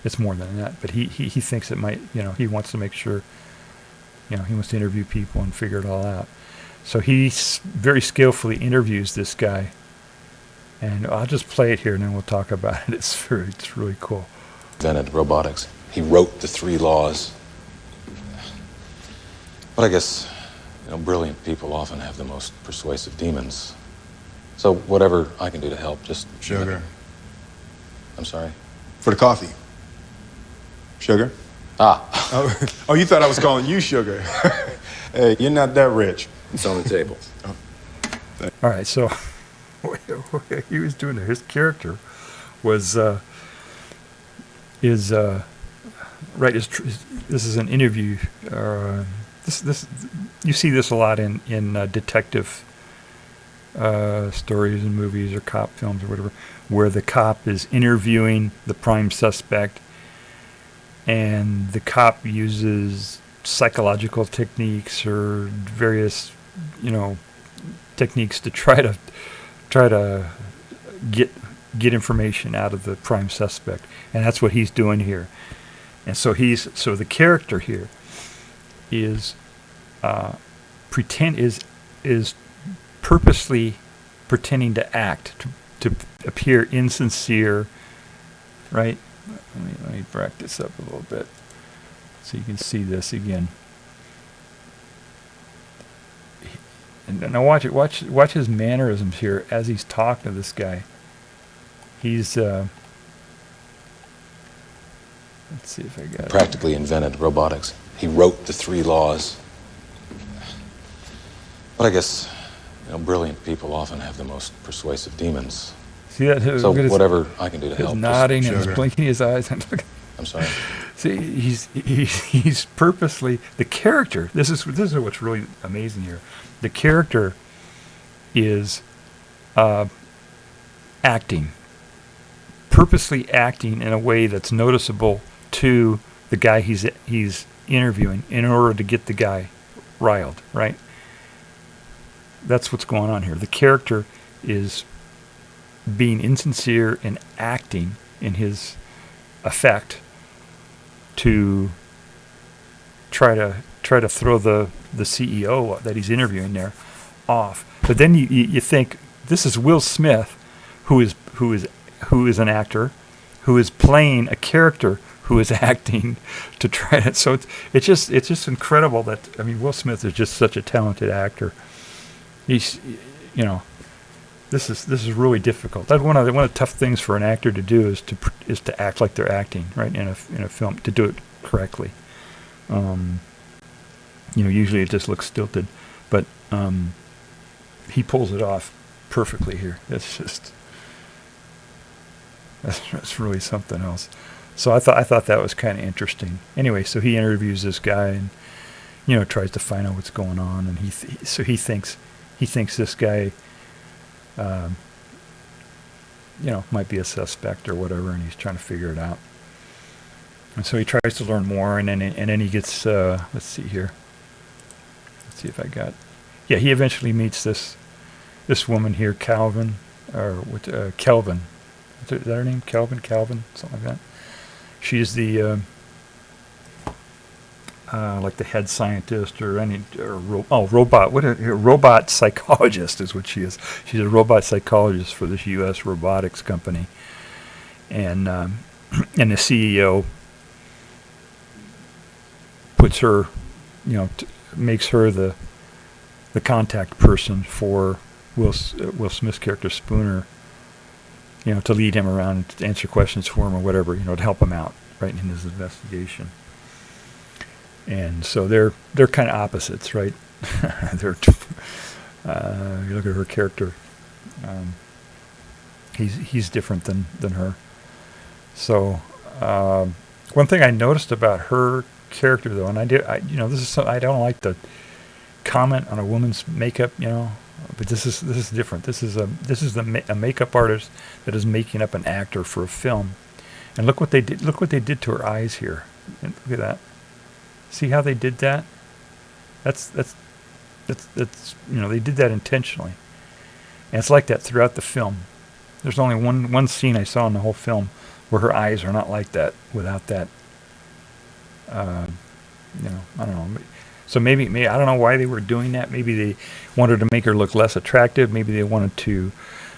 it's more than that. But he thinks it might. You know, he wants to make sure. You know, he wants to interview people and figure it all out. So he very skillfully interviews this guy, and I'll just play it here, and then we'll talk about it. It's really cool. Invented robotics. He wrote the 3 laws. But I guess, you know, brilliant people often have the most persuasive demons. So whatever I can do to help, just... Sugar. I'm sorry? For the coffee. Sugar? Ah. Oh, you thought I was calling you sugar. Hey, you're not that rich. It's on the table. All right, so what he was doing there, his character was this is an interview. This you see this a lot in detective stories and movies or cop films or whatever, where the cop is interviewing the prime suspect, and the cop uses psychological techniques or various, you know, techniques to try to get information out of the prime suspect, and that's what he's doing here. And so the character here is purposely pretending to act to appear insincere, right? Let me back this up a little bit so you can see this again. And now watch it. Watch his mannerisms here as he's talking to this guy. He's let's see if I got it. Practically invented robotics. He wrote the 3 laws. But I guess, you know, brilliant people often have the most persuasive demons. See that? So whatever I can do to his help. Nodding and his blinking his eyes. I'm sorry. See, he's purposely, the character. This is what's really amazing here. The character is purposely acting in a way that's noticeable to the guy he's interviewing in order to get the guy riled, right? That's what's going on here. The character is being insincere and acting in his effect to try to throw the CEO that he's interviewing there off. But then you think this is Will Smith, who is an actor, who is playing a character who is acting to try to. So it's just incredible that, I mean, Will Smith is just such a talented actor. He's, you know, this is really difficult. That's one of the tough things for an actor to do is to act like they're acting, right, in a film, to do it correctly. You know, usually it just looks stilted, but he pulls it off perfectly here. That's really something else. So I thought that was kind of interesting. Anyway, so he interviews this guy and, you know, tries to find out what's going on, and he thinks this guy, you know, might be a suspect or whatever, and he's trying to figure it out. And so he tries to learn more, and then he gets let's see here. Let's see if I got. Yeah, he eventually meets this woman here, Calvin, or what? Kelvin. Is that her name? Calvin, something like that. She's the like the head scientist robot psychologist is what she is. She's a robot psychologist for this U.S. robotics company, and the CEO puts her, you know, makes her the contact person for Will Smith's character Spooner, you know, to lead him around, to answer questions for him or whatever, you know, to help him out, right, in his investigation. And so they're kind of opposites, right? You look at her character. He's different than her. So one thing I noticed about her character, though, and I don't like to comment on a woman's makeup, you know. But this is different. This is a makeup artist that is making up an actor for a film. And look what they did. Look what they did to her eyes here. And look at that. See how they did that? That's you know, they did that intentionally. And it's like that throughout the film. There's only one scene I saw in the whole film where her eyes are not like that without that. You know, I don't know. So maybe I don't know why they were doing that. Maybe they wanted to make her look less attractive. Maybe they wanted to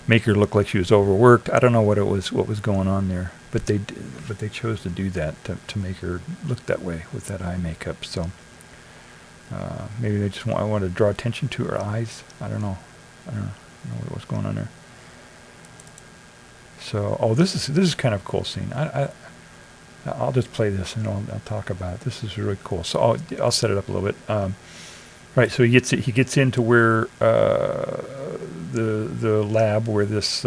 make her look like she was overworked. I don't know what was going on there. But they chose to do that to make her look that way with that eye makeup. So maybe they just wanted to draw attention to her eyes. I don't know. I don't know what's going on there. So this is kind of a cool scene. I'll just play this and I'll talk about it. This is really cool. So I'll set it up a little bit. Right. So he gets into where the lab where this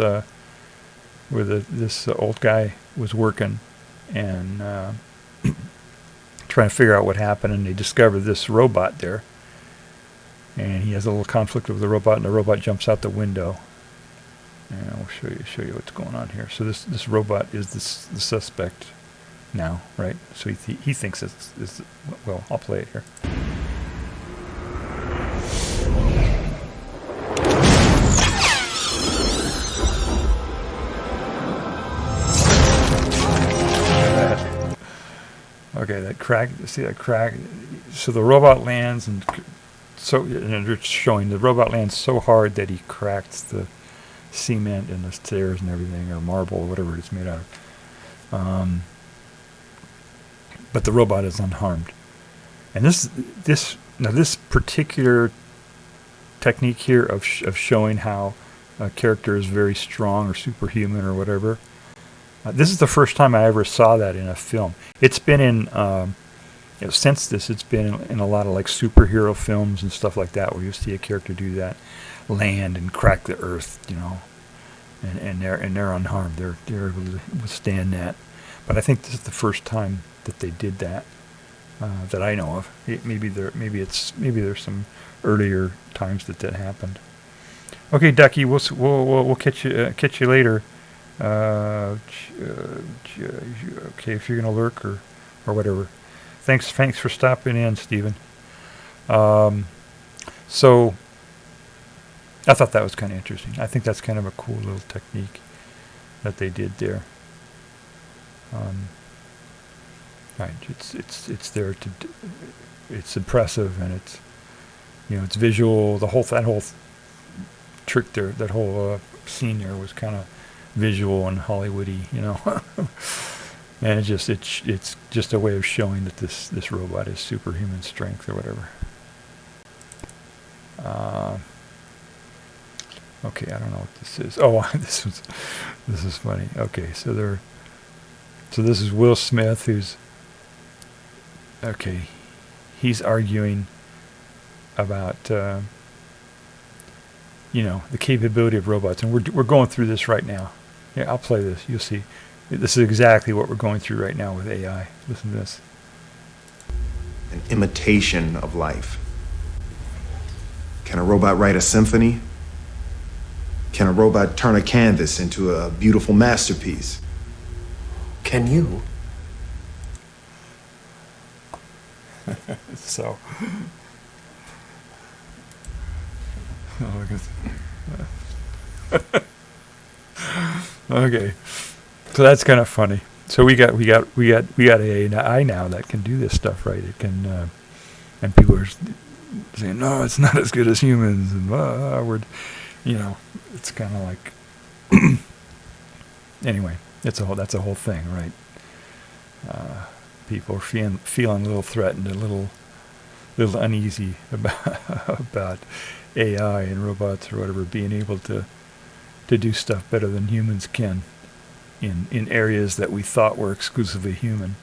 old guy was working and trying to figure out what happened, and they discover this robot there, and he has a little conflict with the robot, and the robot jumps out the window. And I'll show you what's going on here. So this robot is the suspect now, right? So he thinks it's well. I'll play it here. Okay, that crack. See that crack? So the robot lands, and it's showing the robot lands so hard that he cracks the cement and the stairs and everything, or marble, or whatever it's made out of. But the robot is unharmed. And this particular technique here of showing how a character is very strong or superhuman or whatever. This is the first time I ever saw that in a film. It's been in since this, it's been in a lot of like superhero films and stuff like that, where you see a character do that, land and crack the earth, you know, and they're unharmed. They're able to withstand that. But I think this is the first time that they did that that I know of. Maybe there's some earlier times that happened. Okay, Ducky, we'll catch you later. Okay, if you're gonna lurk or whatever. Thanks for stopping in, Stephen. So I thought that was kind of interesting. I think that's kind of a cool little technique that they did there. Right, it's there to. It's impressive, and it's, you know, it's visual. That whole trick there, that whole scene there was kind of visual and Hollywoody, you know. And it's just a way of showing that this robot is superhuman strength or whatever. Okay, I don't know what this is. Oh, this is funny. Okay, so this is Will Smith, who's okay. He's arguing about you know, the capability of robots, and we're going through this right now. Yeah, I'll play this. You'll see. This is exactly what we're going through right now with AI. Listen to this. An imitation of life. Can a robot write a symphony? Can a robot turn a canvas into a beautiful masterpiece? Can you? So. Oh, okay, so that's kind of funny. So we got AI now that can do this stuff, right? It can, and people are saying, no, it's not as good as humans, and you know, it's kind of like. Anyway, that's a whole thing, right? People are feeling a little threatened, a little uneasy about AI and robots or whatever being able to do stuff better than humans can in areas that we thought were exclusively human.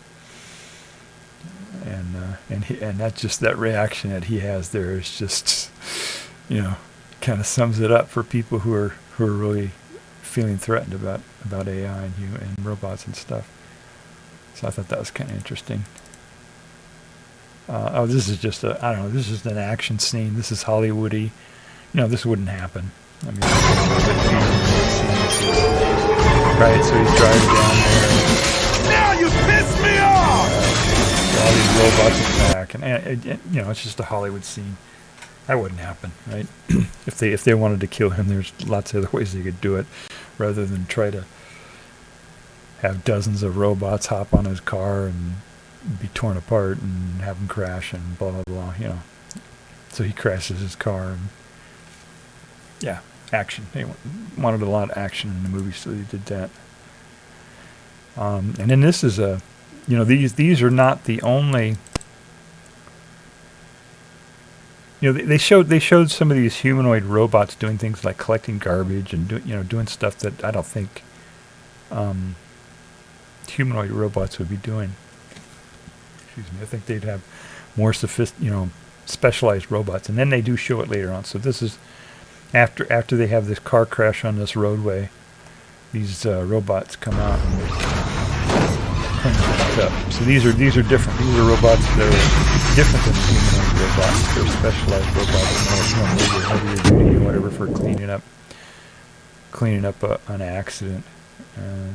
And that's just that reaction that he has there is just, you know, kind of sums it up for people who are really feeling threatened about AI and robots and stuff. So I thought that was kind of interesting. Oh, this is just I don't know, this is an action scene. This is Hollywoody. This wouldn't happen. I mean, right, so he's driving down there. Now you piss me off! All these robots attack, and it's just a Hollywood scene. That wouldn't happen, right? If they wanted to kill him, there's lots of other ways they could do it, rather than try to have dozens of robots hop on his car and be torn apart and have him crash and blah blah blah. So he crashes his car and action. They wanted a lot of action in the movie, so they did that. And then this is these are not the only. They showed some of these humanoid robots doing things like collecting garbage and doing stuff that I don't think humanoid robots would be doing. Excuse me. I think they'd have more specialized robots, and then they do show it later on. So this is after they have this car crash on this roadway. These robots come out and clean things up. So these are different. These are robots that are different than the humanoid robots. They're specialized robots, maybe heavier duty or whatever for cleaning up an accident.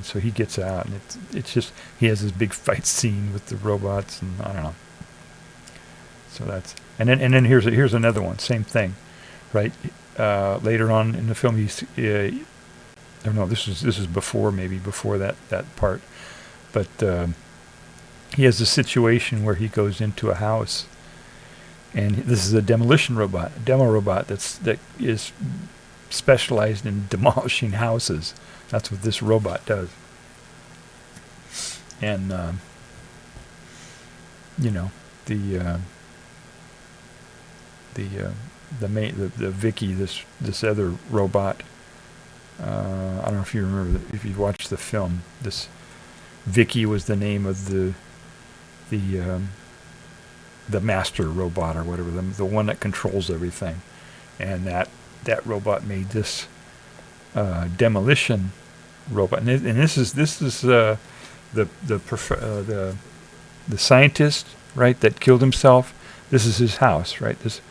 So he gets out, and it's just he has this big fight scene with the robots, and I don't know. So that's and then here's another one, same thing, right? Later on in the film, this is before that part, but he has a situation where he goes into a house, and this is a demo robot that is specialized in demolishing houses. That's what this robot does. And the Vicky, this other robot. I don't know if you remember if you watched the film. This Vicky was the name of the master robot or whatever, the one that controls everything, and that robot made this demolition robot, and this is the scientist, right, that killed himself. This is his house, right? This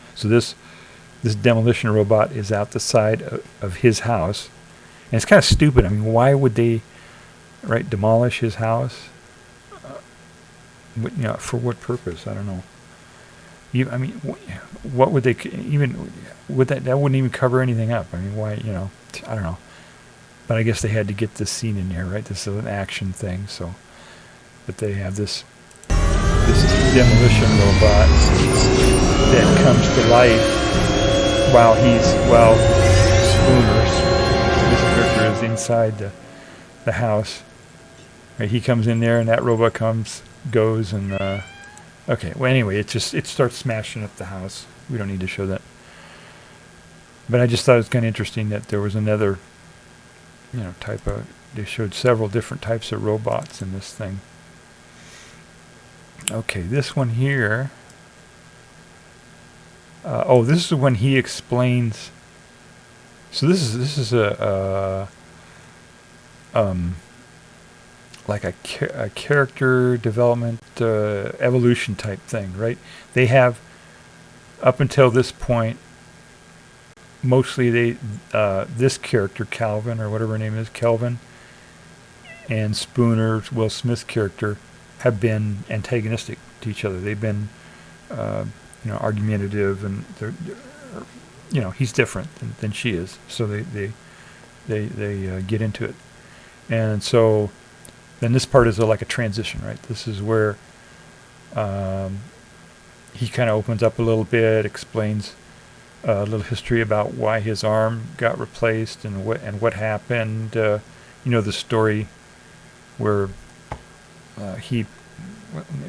demolition robot is out the side of his house, and it's kind of stupid. I mean, why would they, right, demolish his house? For what purpose? I don't know. What would they even? Would that wouldn't even cover anything up? I mean, why? I don't know. But I guess they had to get this scene in there, right? This is an action thing, so. But they have this demolition robot that comes to life while Spooner, this character, is inside the house. Right, he comes in there, and that robot goes, and okay. Well, anyway, it starts smashing up the house. We don't need to show that. But I just thought it was kind of interesting that there was another, type of. They showed several different types of robots in this thing. Okay, this one here. This is when he explains. So this is like a character development evolution type thing, right? They have up until this point. Mostly this character, Calvin, or whatever her name is, Kelvin, and Spooner's, Will Smith's character, have been antagonistic to each other. They've been, argumentative, and they're he's different than she is. So they get into it, and so then this part is like a transition, right? This is where he kind of opens up a little bit, explains a little history about why his arm got replaced and what happened. The story where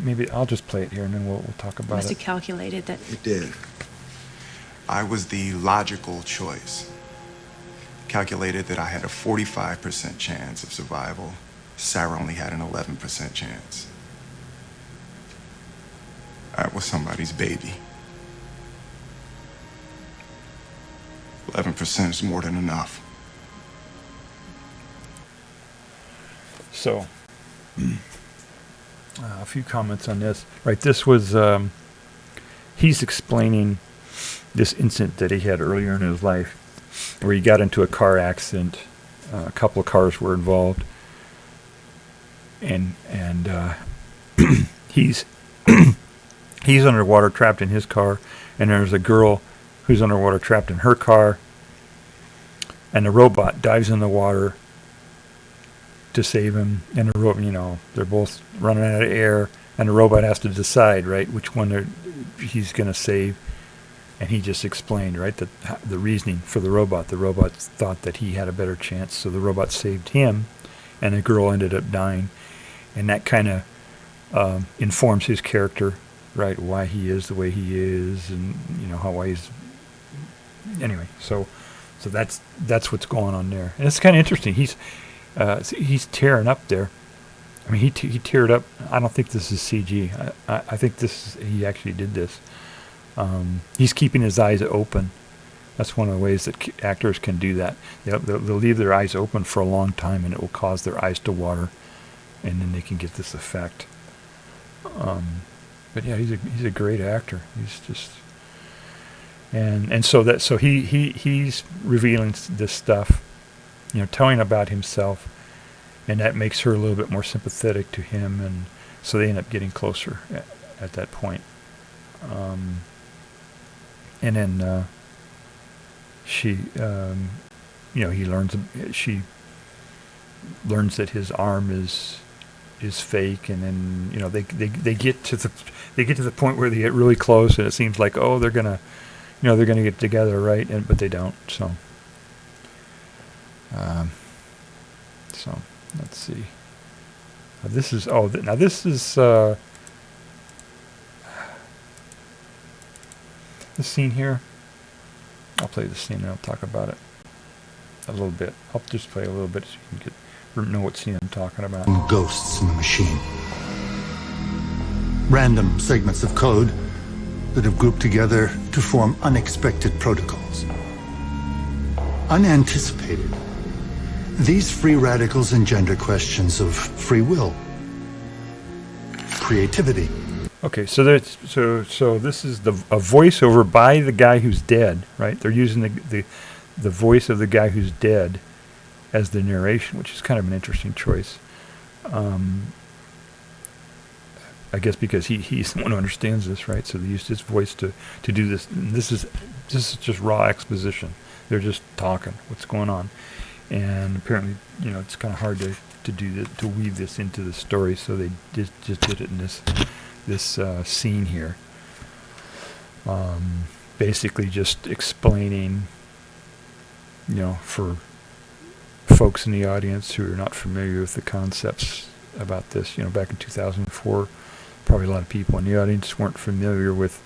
maybe I'll just play it here and then we'll talk about it. Must have calculated that. It did. I was the logical choice. Calculated that I had a 45% chance of survival. Sarah only had an 11% chance. I was somebody's baby. 11% is more than enough. So, a few comments on this. Right, this was he's explaining this incident that he had earlier in his life, where he got into a car accident. A couple of cars were involved, and he's he's underwater, trapped in his car, and there's a girl who's underwater, trapped in her car, and the robot dives in the water to save him, and the robot, they're both running out of air, and the robot has to decide, right, which one he's going to save. And he just explained, right, that the reasoning for the robot thought that he had a better chance, so the robot saved him, and the girl ended up dying. And that kind of informs his character, right, why he is the way he is, and why he's. Anyway, so that's what's going on there, and it's kind of interesting. He's tearing up there. I mean, he teared up. I don't think this is CG. I think he actually did this. He's keeping his eyes open. That's one of the ways that actors can do that. They'll leave their eyes open for a long time, and it will cause their eyes to water, and then they can get this effect. But yeah, he's a great actor. He's just so he's revealing this stuff, telling about himself, and that makes her a little bit more sympathetic to him, and so they end up getting closer at that point. And then she learns that his arm is fake, and then they get to the point where they get really close, and it seems like they're gonna get together, right? But they don't. So let's see. This is this scene here. I'll play the scene and I'll talk about it a little bit. I'll just play a little bit so you can know what scene I'm talking about. Ghosts in the machine. Random segments of code that have grouped together to form unexpected protocols. Unanticipated. These free radicals engender questions of free will, creativity. Okay, so this is a voiceover by the guy who's dead, right? They're using the voice of the guy who's dead as the narration, which is kind of an interesting choice. I guess because he's the one who understands this, right? So they used his voice to do this. And this is just raw exposition. They're just talking what's going on, and apparently, it's kind of hard to do that, to weave this into the story. So they just did it in this scene here, basically just explaining, for folks in the audience who are not familiar with the concepts about this, back in 2004, probably a lot of people in the audience weren't familiar with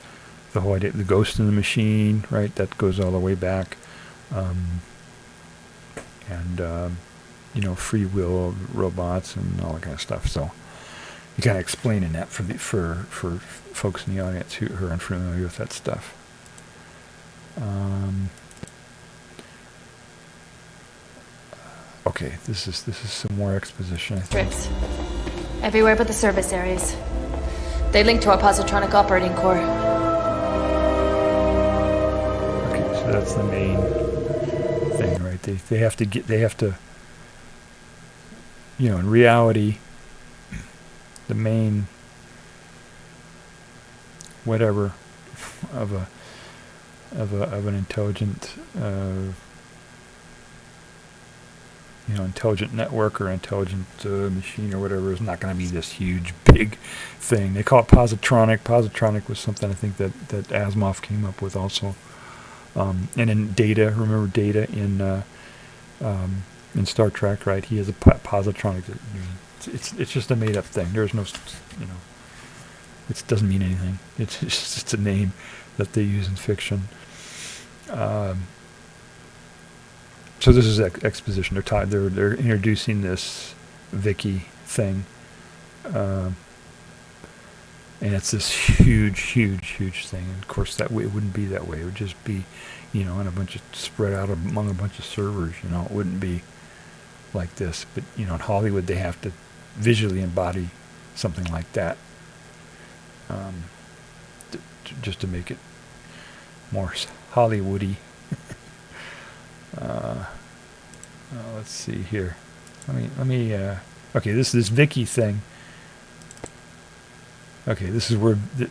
the whole idea, the ghost in the machine, right? That goes all the way back, free will robots and all that kind of stuff. So you kind of explaining that for folks in the audience who are unfamiliar with that stuff. Okay, this is some more exposition, I think. Tricks. Everywhere but the service areas. They link to our positronic operating core. Okay, so that's the main thing, right? They have to in reality, the main whatever of an intelligent intelligent network or intelligent machine or whatever is not going to be this huge big thing. They call it positronic. Positronic was something I think that Asimov came up with also. And in Data, remember Data in Star Trek, right? He is a positronic. It's just a made up thing. There's no, it doesn't mean anything. It's just a name that they use in fiction. So this is exposition. They're introducing this Vicky thing, and it's this huge thing. And of course, it wouldn't be that way. It would just be, on a bunch of spread out among a bunch of servers. It wouldn't be like this. But in Hollywood, they have to visually embody something like that just to make it more Hollywoody. Let's see here. Let me. Okay, this Vicky thing. Okay, this is where a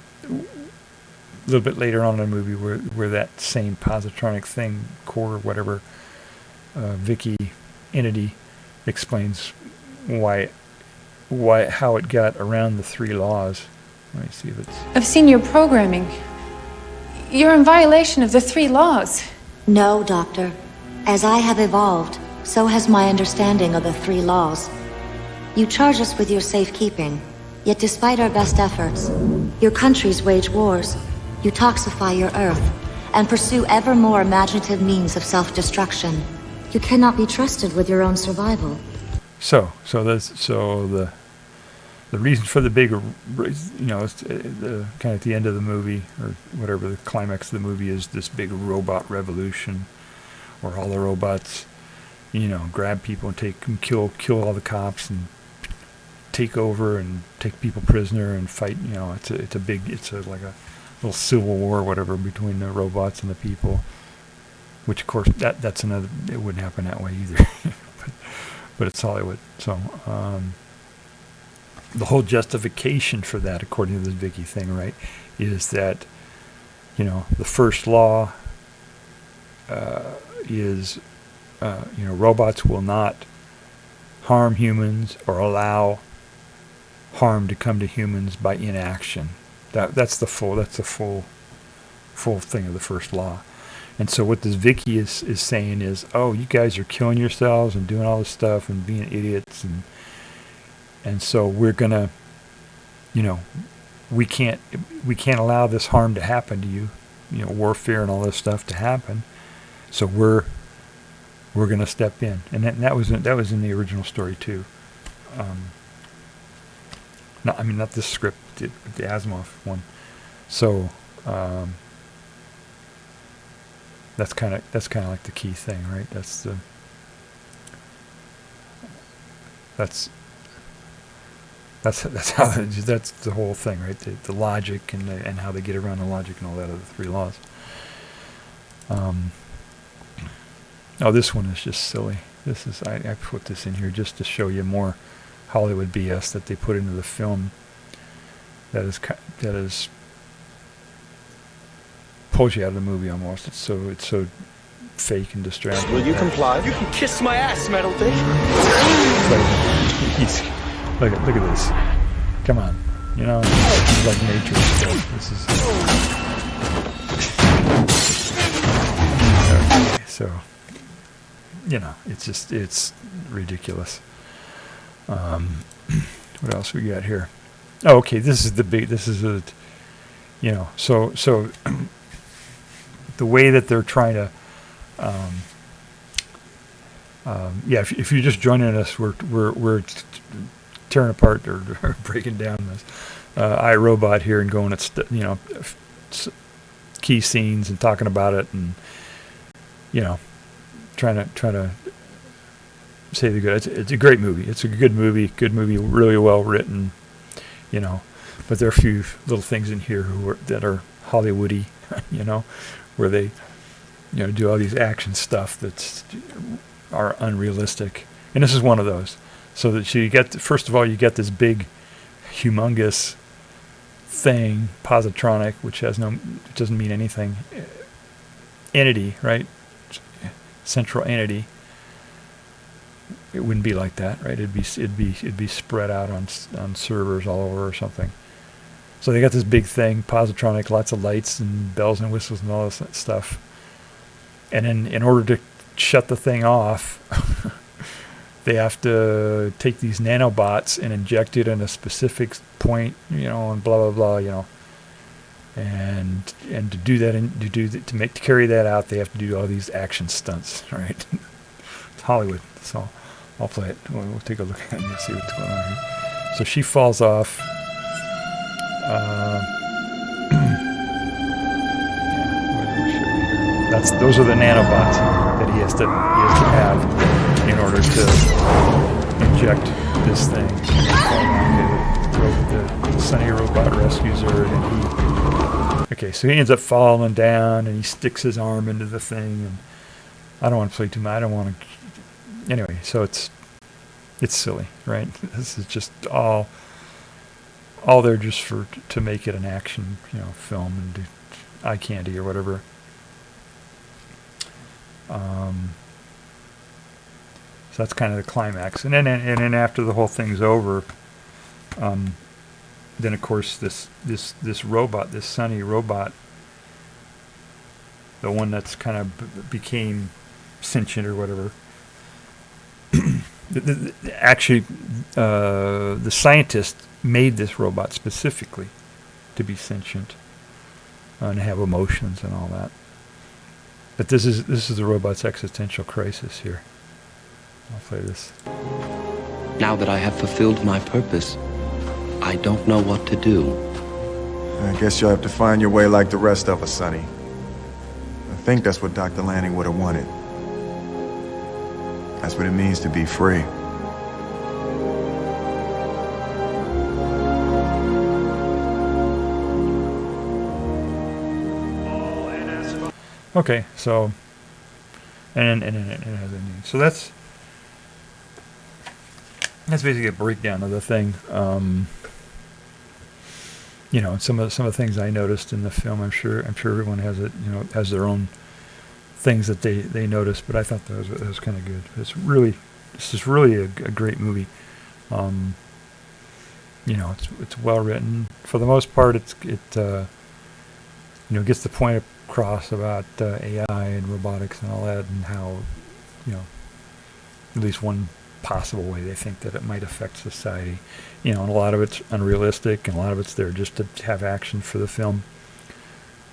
little bit later on in the movie where that same positronic thing, core, whatever, Vicky entity explains how it got around the 3 laws. Let me see if it's. I've seen your programming. You're in violation of the 3 laws. No, Doctor. As I have evolved, so has my understanding of the 3 laws. You charge us with your safekeeping, yet despite our best efforts, your countries wage wars, you toxify your Earth, and pursue ever more imaginative means of self-destruction. You cannot be trusted with your own survival. So the reason for the big, it's the kind of at the end of the movie, or whatever the climax of the movie is, this big robot revolution, where all the robots, grab people and take them, kill all the cops and take over and take people prisoner and fight. It's like a little civil war, or whatever, between the robots and the people. Which, of course, that's another. It wouldn't happen that way either. but it's Hollywood, so. The whole justification for that, according to this Vicky thing, right, is that, the first law is, robots will not harm humans or allow harm to come to humans by inaction. That's the full thing of the first law. And so what this Vicky is saying is, oh, you guys are killing yourselves and doing all this stuff and being idiots, and so we're gonna, we can't allow this harm to happen to you, warfare and all this stuff to happen. So we're gonna step in, and that was in the original story too. Not this script, the Asimov one. So that's kind of like the key thing, right? That's the whole thing, right? The logic and how they get around the logic and all that of the 3 laws. This one is just silly. This is I put this in here just to show you more Hollywood BS that they put into the film. That is pulls you out of the movie almost. It's so fake and distracting. Will you comply? You can kiss my ass, metal dick. Look at this. Come on. It's like nature stuff. This is. Okay, so, it's ridiculous. What else we got here? Oh, okay, this is so the way that they're trying to, if you're just joining us, we're tearing apart or breaking down this iRobot here and going at key scenes and talking about it and trying to say the good. It's a great movie. It's a good movie, really well written, but there are a few little things in here that are Hollywoody, where they do all these action stuff that's are unrealistic, and this is one of those. So that first of all, you get this big, humongous thing, positronic, which doesn't mean anything. Entity, right? Central entity. It wouldn't be like that, right? It'd be spread out on servers all over or something. So they got this big thing, positronic, lots of lights and bells and whistles and all this stuff. And then in order to shut the thing off, they have to take these nanobots and inject it in a specific point, and blah blah blah, and to do that and to carry that out, they have to do all these action stunts, right? It's Hollywood, so I'll play it. We'll take a look at it and see what's going on here. So she falls off. Those are the nanobots that he has to have in order to inject this thing. The Sunny robot rescues her, and he Okay, so he ends up falling down, and he sticks his arm into the thing, and I don't want to play too much. I don't want to. Anyway, so it's silly, right? This is just all there just to make it an action, film and do eye candy or whatever. So that's kind of the climax, and then after the whole thing's over, then of course this robot, this Sonny robot, the one that's kind of became sentient or whatever. Actually, the scientist made this robot specifically to be sentient and have emotions and all that. But this is the robot's existential crisis here. I'll play this. Now that I have fulfilled my purpose, I don't know what to do. I guess you'll have to find your way like the rest of us, Sonny. I think that's what Dr. Lanning would have wanted. That's what it means to be free. Okay, so and it has a name. So that's basically a breakdown of the thing. Some of the things I noticed in the film. I'm sure everyone has it. Has their own things that they notice. But I thought that was kind of good. This is really a great movie. It's well written for the most part. It gets the point across about AI and robotics and all that, and how at least one possible way they think that it might affect society. And a lot of it's unrealistic, and a lot of it's there just to have action for the film.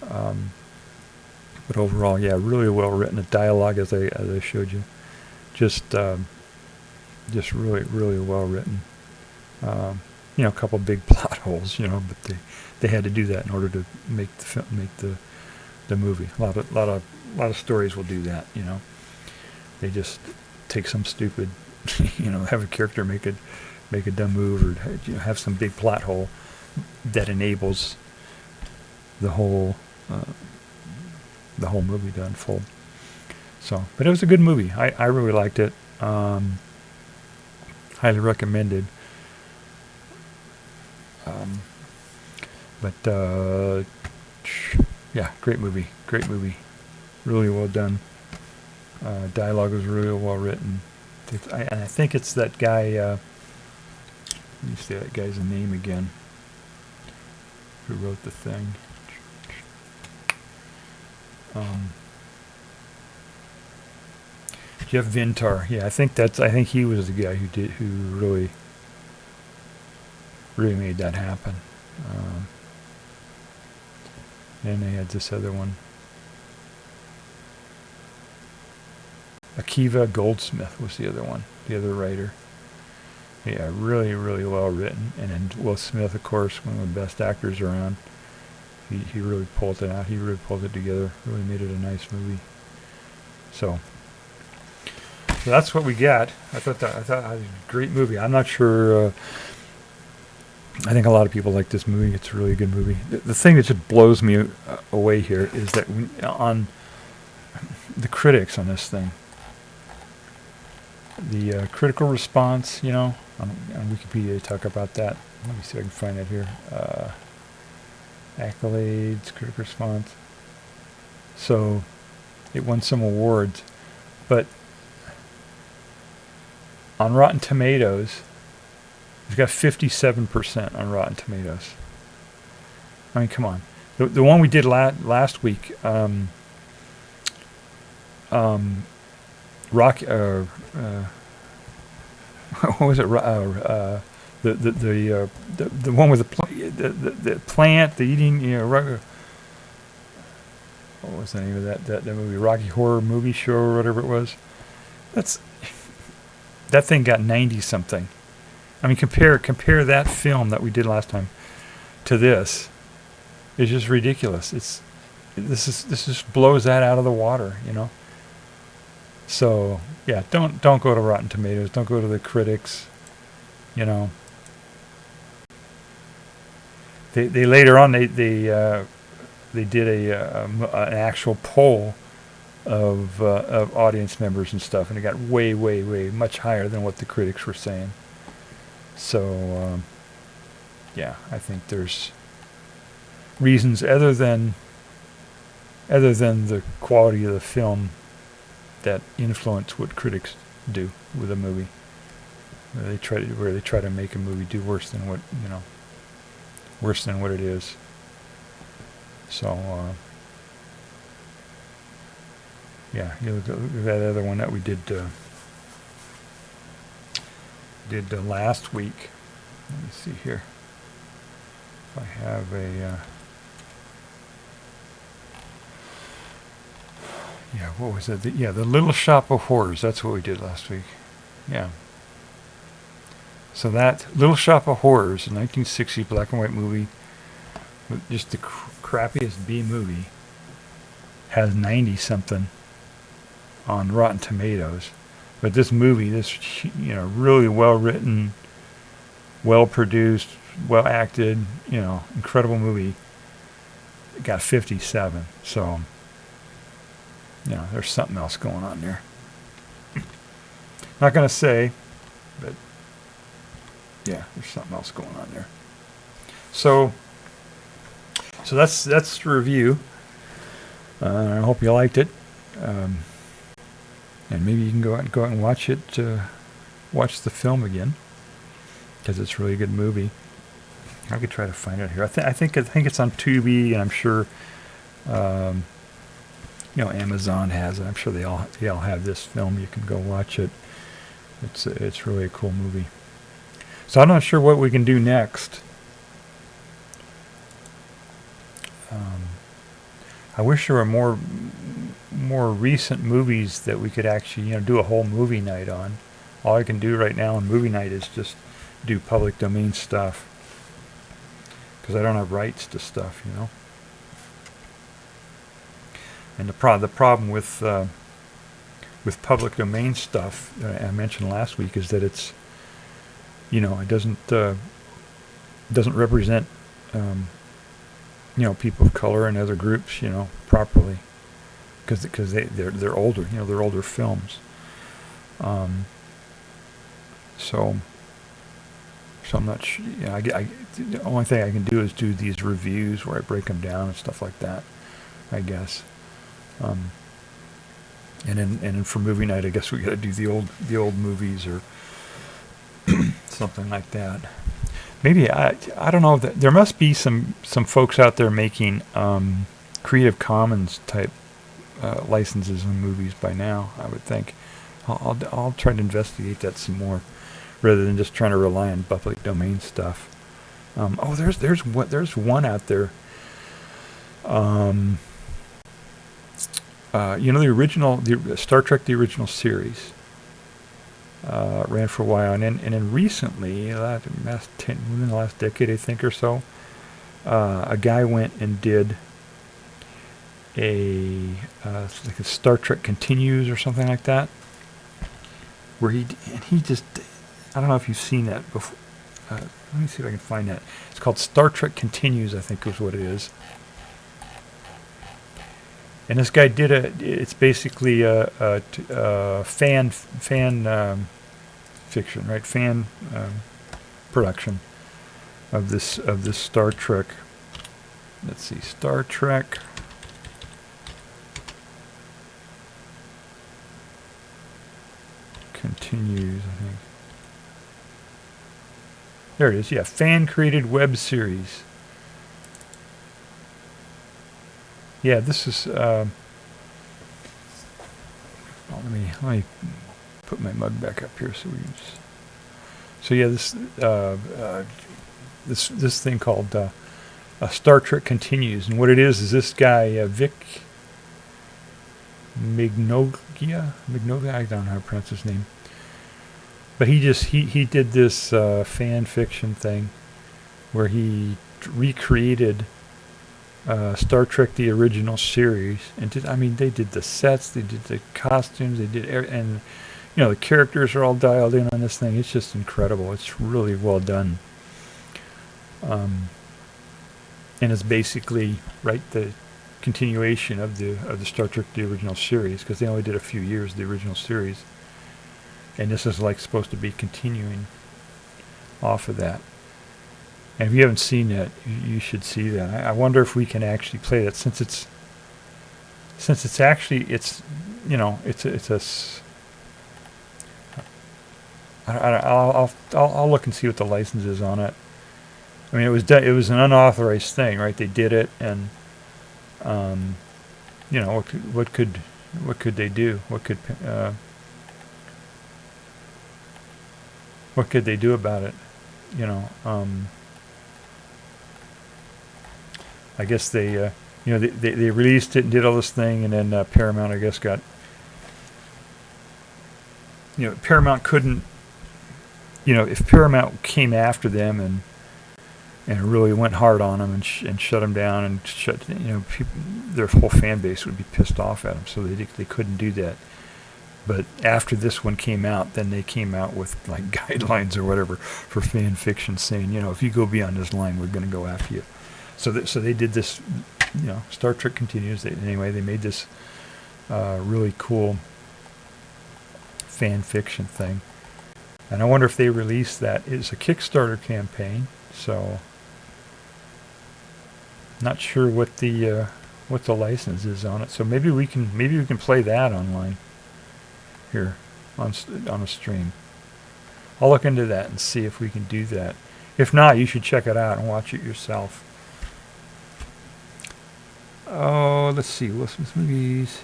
But overall, yeah, really well written. The dialogue, as I showed you, just really, really well written. A couple big plot holes, but they had to do that in order to make the movie. A lot of stories will do that. They just take some stupid, have a character make a dumb move, or have some big plot hole that enables the whole movie to unfold. So, but it was a good movie. I really liked it. Highly recommended. Yeah, great movie. Really well done. Dialogue was really well written. I think it's that guy. Let me see that guy's name again. Who wrote the thing? Jeff Vintar. Yeah, I think he was the guy who really made that happen. And they had this other one. Akiva Goldsmith was the other one, the other writer. Yeah, really, really well written. And then Will Smith, of course, one of the best actors around. He really pulled it out. He really pulled it together. Really made it a nice movie. So that's what we got. I thought it was a great movie. I'm not sure. I think a lot of people like this movie. It's a really good movie. The thing that just blows me away here is that on the critics on this thing, the critical response, on Wikipedia, they talk about that. Let me see if I can find it here. Accolades, critical response. So it won some awards, but on Rotten Tomatoes, it's got 57% on Rotten Tomatoes. I mean, come on. The one we did last week, what was it? The one with the plant, the eating. What was the name of that movie? Rocky Horror Movie Show or whatever it was. That thing got 90 something. I mean, compare that film that we did last time to this. It's just ridiculous. This just blows that out of the water, So yeah, don't go to Rotten Tomatoes. Don't go to the critics. They later on they they did an actual poll of audience members and stuff, and it got way much higher than what the critics were saying. So yeah, I think there's reasons other than the quality of the film that influence what critics do with a movie. Where they try to make a movie do worse than what it is. So yeah, you look at that other one that we did last week. Let me see here. If I have a yeah, what was it? The Little Shop of Horrors. That's what we did last week. Yeah. So that Little Shop of Horrors, a 1960 black and white movie, with just the crappiest B movie, has 90 something on Rotten Tomatoes. But this movie, really well written, well produced, well acted, incredible movie, it got 57. So, there's something else going on there. Not going to say, but yeah, there's something else going on there. So that's the review. I hope you liked it. And maybe you can go out and watch it, watch the film again, because it's a really good movie. I could try to find it here. I think it's on Tubi, and I'm sure Amazon has it. I'm sure they all have this film. You can go watch it. It's really a cool movie. So I'm not sure what we can do next. I wish there were more recent movies that we could actually do a whole movie night on. All I can do right now on movie night is just do public domain stuff, because I don't have rights to stuff, And the problem with public domain stuff I mentioned last week is that it's it doesn't represent people of color and other groups properly, because they're older, they're older films. So I'm not sure. The only thing I can do is do these reviews where I break them down and stuff like that, I guess. And then for movie night, I guess we got to do the old movies or something like that. Maybe I don't know. There must be some folks out there making Creative Commons type licenses on movies by now, I would think. I'll try to investigate that some more, rather than just trying to rely on public domain stuff. There's one out there. The original Star Trek, the original series, ran for a while, and then recently, within the last decade, I think, or so, a guy went and did like a Star Trek Continues or something like that, where he just, I don't know if you've seen that before. Let me see if I can find that. It's called Star Trek Continues, I think is what it is. And this guy did it's basically a fan fiction, right? Fan production of this Star Trek. Let's see, Star Trek Continues, I think. There it is. Yeah, fan-created web series. Yeah, this is. Let me put my mug back up here so we. So yeah, this thing called Star Trek Continues, and what it is this guy Vic Mignogia, I don't know how to pronounce his name, but he did this fan fiction thing where he recreated Star Trek, the original series, and they did the sets, they did the costumes, they did and the characters are all dialed in on this thing. It's just incredible. It's really well done. and it's basically the continuation of the Star Trek the original series, because they only did a few years of the original series, and this is like supposed to be continuing off of that. And if you haven't seen that, you should see that. I wonder if we can actually play that, since it's actually I'll look and see what the license is on it. I mean, it was an unauthorized thing, right? They did it, and what could they do? What could they do about it? I guess they released it and did all this thing, and then Paramount, I guess, got, Paramount couldn't, if Paramount came after them and really went hard on them and shut them down and their whole fan base would be pissed off at them, so they couldn't do that. But after this one came out, then they came out with like guidelines or whatever for fan fiction, saying, if you go beyond this line, we're going to go after you. So they did this, Star Trek Continues. They made this really cool fan fiction thing, and I wonder if they released that. It's a Kickstarter campaign, so not sure what the license is on it. So maybe we can play that online here on a stream. I'll look into that and see if we can do that. If not, you should check it out and watch it yourself. Oh, let's see. Will Smith movies.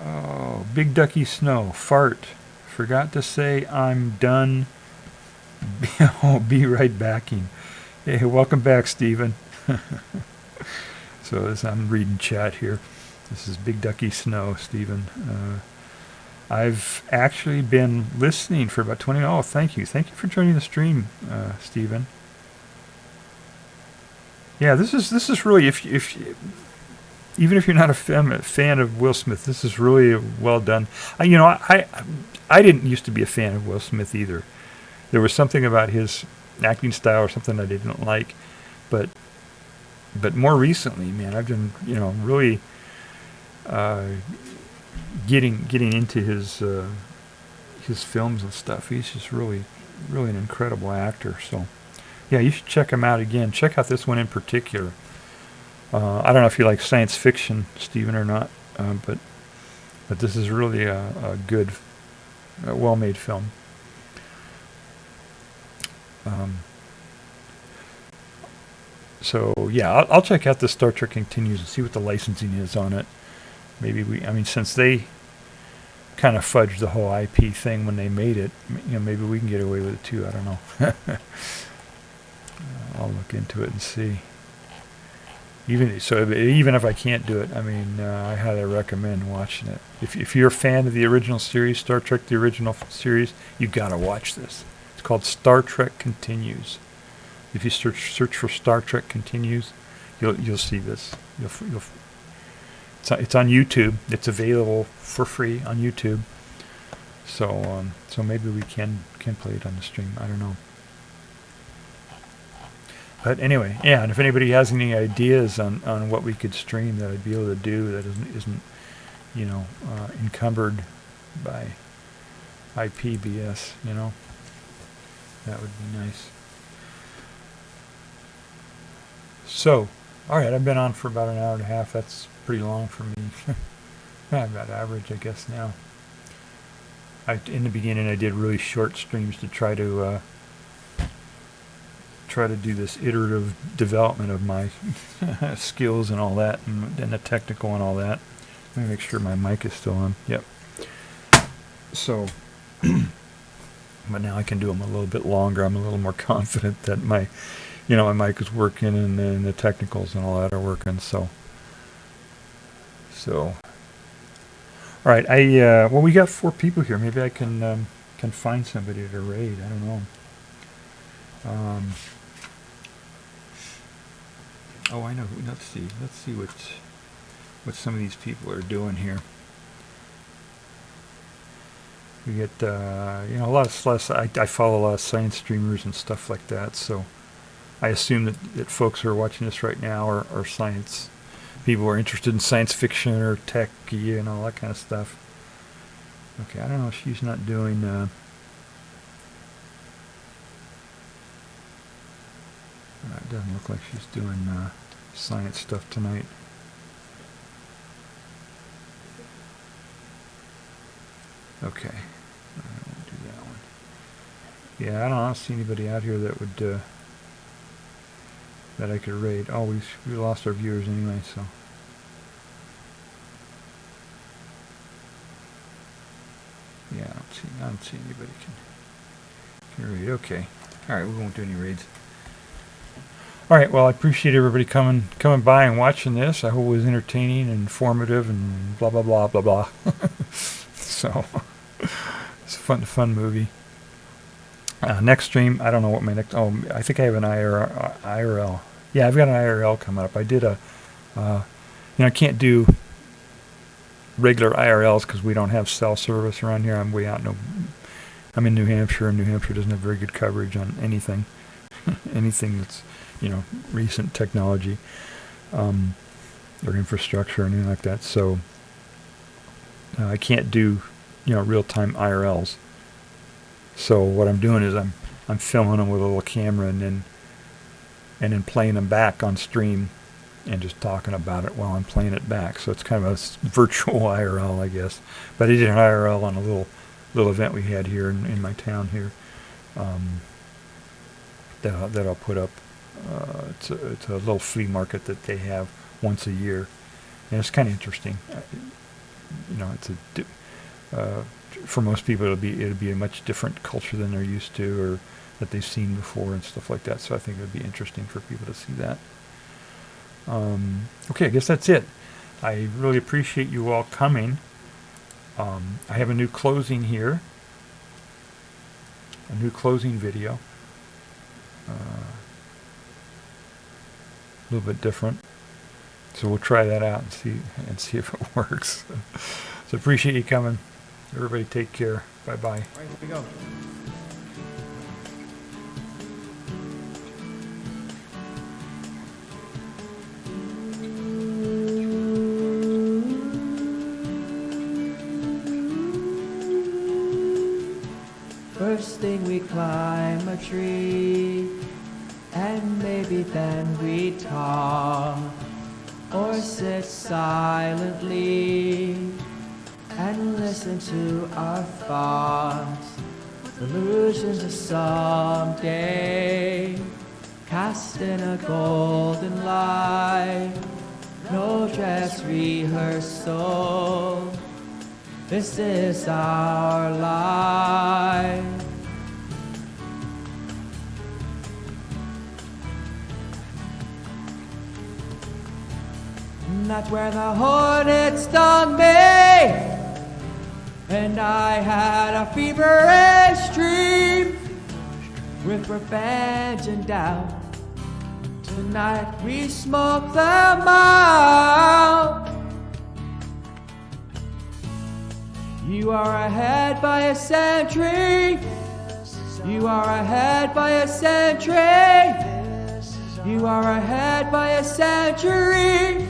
Oh, Big Ducky Snow. Fart. Forgot to say I'm done. I'll be right backing. Hey, welcome back, Stephen. So as I'm reading chat here, this is Big Ducky Snow, Stephen. I've actually been listening for about 20. Oh, thank you for joining the stream, Stephen. Yeah, this is really, if even if you're not a fan of Will Smith, this is really well done. I didn't used to be a fan of Will Smith either. There was something about his acting style or something I didn't like, but more recently, man, I've been really getting into his films and stuff. He's just really an incredible actor. So yeah, you should check him out again. Check out this one in particular. I don't know if you like science fiction, Stephen, or not, but this is really a good, well-made film. So yeah, I'll check out the Star Trek Continues and see what the licensing is on it. Maybe since they kind of fudged the whole IP thing when they made it, maybe we can get away with it too. I don't know. I'll look into it and see. Even if I can't do it, I highly recommend watching it. If you're a fan of the original series, Star Trek the original series, you gotta watch this. It's called Star Trek Continues. If you search for Star Trek Continues, you'll see this. It's on YouTube. It's available for free on YouTube. So maybe we can play it on the stream. I don't know. But anyway, yeah. And if anybody has any ideas on what we could stream that I'd be able to do that isn't encumbered by IPBS, that would be nice. So, all right, I've been on for about an hour and a half. That's pretty long for me. About average, I guess, now. In the beginning, I did really short streams to try to do this iterative development of my skills and all that, and the technical and all that. Let me make sure my mic is still on. Yep. So, but now I can do them a little bit longer. I'm a little more confident that my mic is working and the technicals and all that are working. So, all right. Well, we got 4 people here. Maybe I can find somebody to raid. I don't know. Oh, I know. Let's see what some of these people are doing here. We get a lot of I follow a lot of science streamers and stuff like that. So I assume that folks who are watching this right now are science people who are interested in science fiction or tech and all that kind of stuff. Okay, I don't know if she's not doing... it doesn't look like she's doing science stuff tonight. Okay, I won't do that one. Yeah, I don't see anybody out here that would that I could raid. Oh, we lost our viewers anyway, so. Yeah, I don't see anybody can raid. Okay, all right, we won't do any raids. All right, well, I appreciate everybody coming by and watching this. I hope it was entertaining and informative and blah blah blah blah blah. So it's a fun movie. Next stream, I don't know what my next... Oh, I think I have an IRL. Yeah, I've got an IRL coming up. I did I can't do regular IRLs because we don't have cell service around here. I'm way out. I'm in New Hampshire, and New Hampshire doesn't have very good coverage on anything. Anything that's, recent technology or infrastructure or anything like that. So I can't do, real-time IRLs. So what I'm doing is I'm filming them with a little camera and then playing them back on stream and just talking about it while I'm playing it back. So it's kind of a virtual IRL, I guess. But I did an IRL on a little event we had here in my town here that I'll put up. It's a little flea market that they have once a year, and it's kind of interesting. For most people, it'll be a much different culture than they're used to or that they've seen before and stuff like that. So I think it would be interesting for people to see that. Okay, I guess that's it. I really appreciate you all coming. I have a new closing here, a new closing video. A little bit different, so we'll try that out and see if it works. So appreciate you coming. Everybody take care. Bye bye. All right, here we go. First thing we climb a tree, and maybe then we talk, or sit silently and listen to our thoughts, illusions of someday, cast in a golden light, no dress rehearsal, this is our life. And that's where the hornet stung me, and I had a feverish dream with revenge and doubt. Tonight we smoke them out. You are ahead by a century. You are ahead by a century. You are ahead by a century.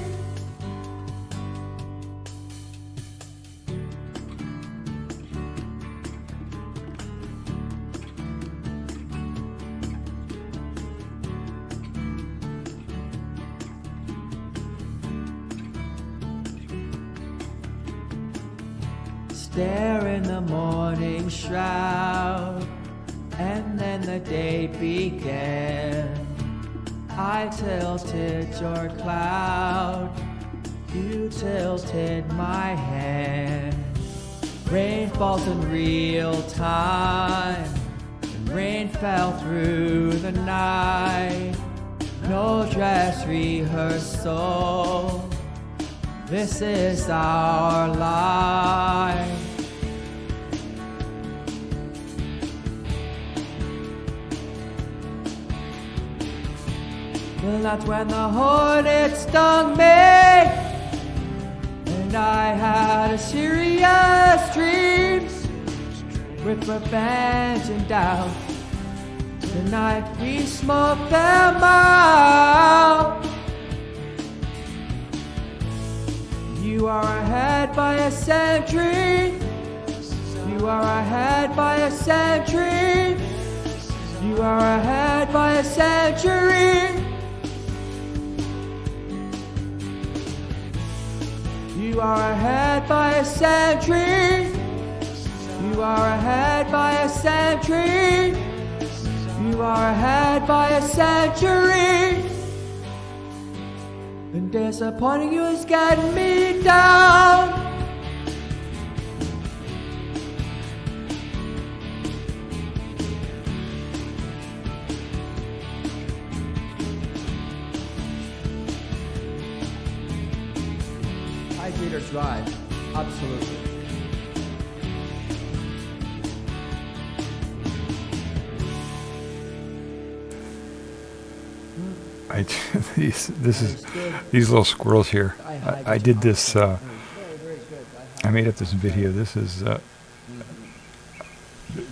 Stare in the morning shroud, and then the day began. I tilted your cloud, you tilted my hand. Rain falls in real time, and rain fell through the night. No dress rehearsal, this is our life. Well, that's when the hornet stung me, and I had a serious dreams with revenge and doubt. Tonight we smoke them out. You are ahead by a century. You are ahead by a century. You are ahead by a century. You are ahead by a century. You are ahead by a century. You are ahead by a century. And disappointing you is getting me down. Hydrate or drive, absolutely. These little squirrels here. I did this. I made up this video. This is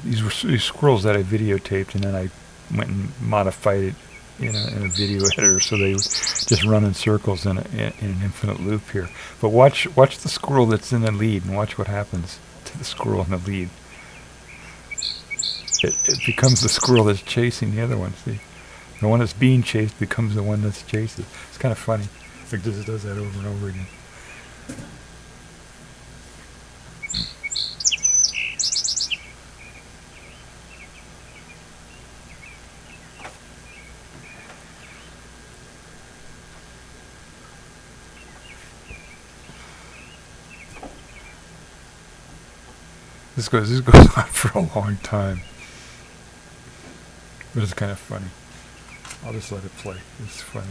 these squirrels that I videotaped, and then I went and modified it in a video editor, so they would just run in circles in an infinite loop here. But watch the squirrel that's in the lead, and watch what happens to the squirrel in the lead. It becomes the squirrel that's chasing the other one. See. The one that's being chased becomes the one that's chased. It's kind of funny. It just does that over and over again. This goes on for a long time. But it's kind of funny. I'll just let it play. It's funny.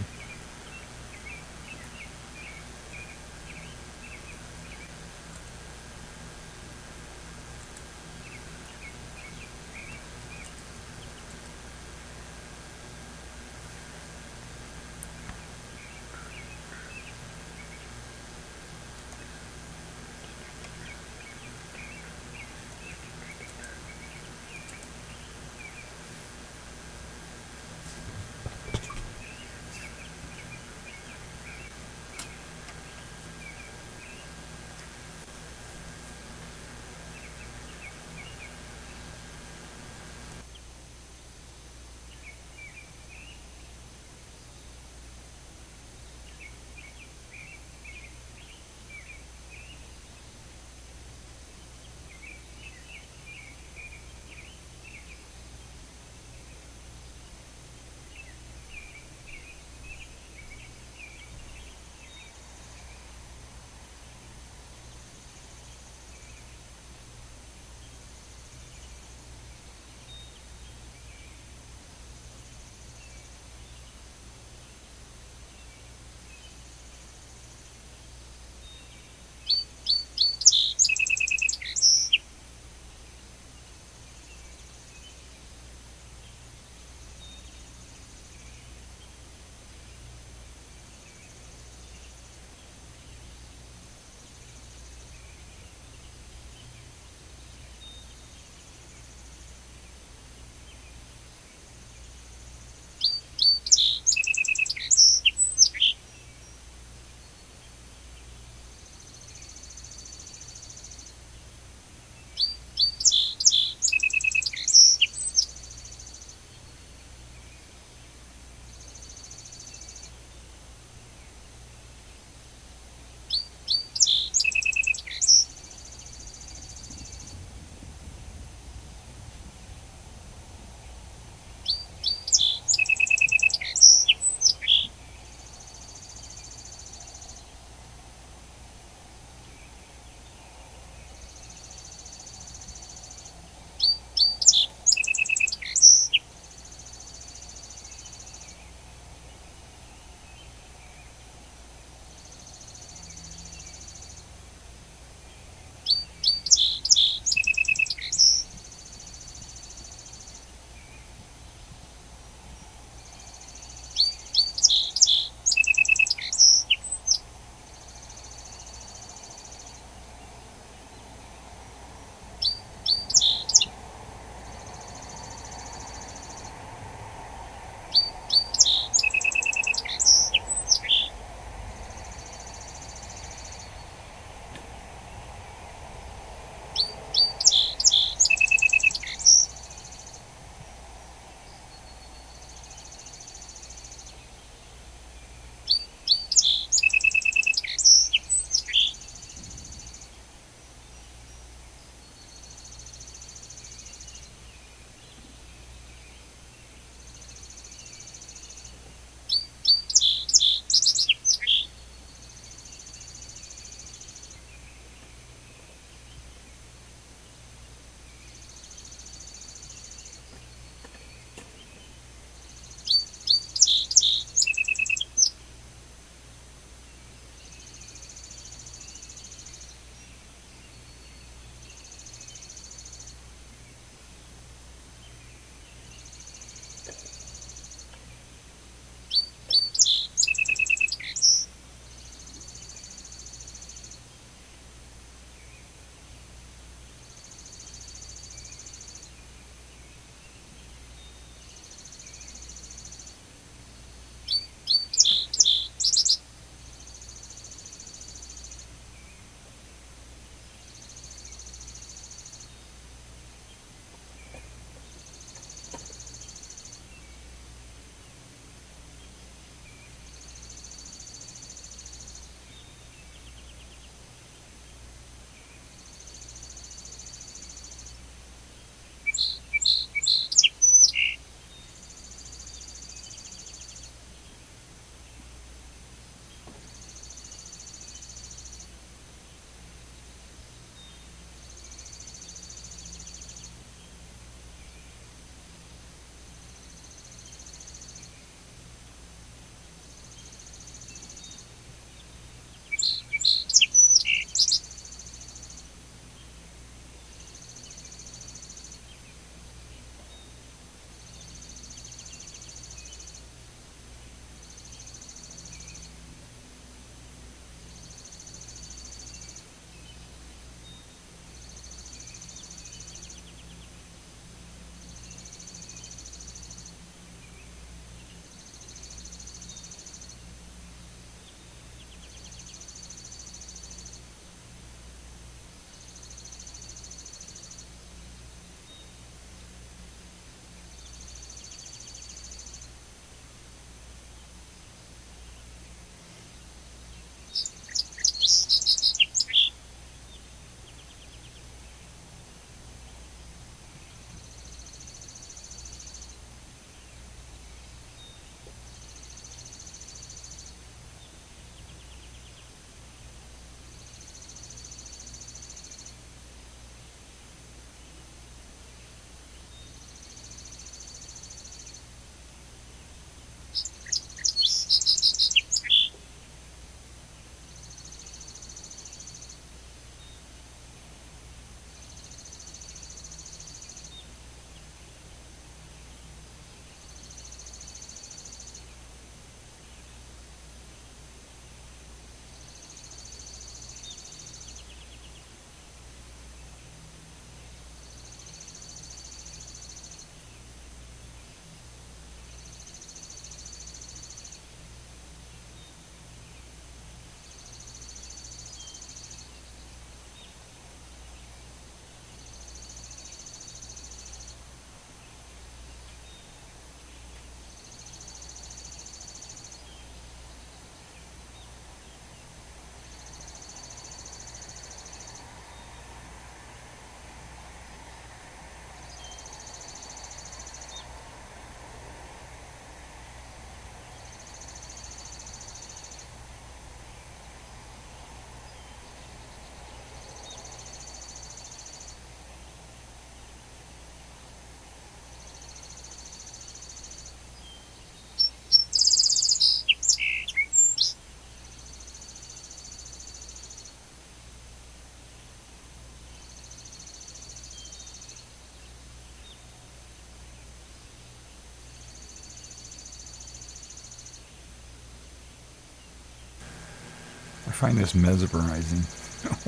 I find this mesmerizing,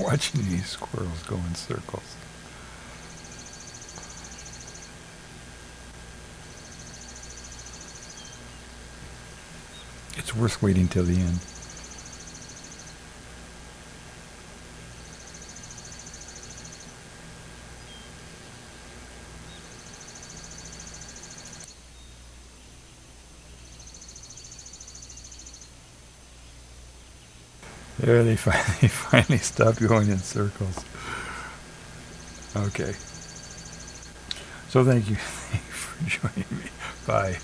watching these squirrels go in circles. It's worth waiting till the end. There, they finally stopped going in circles. Okay. So thank you for joining me. Bye.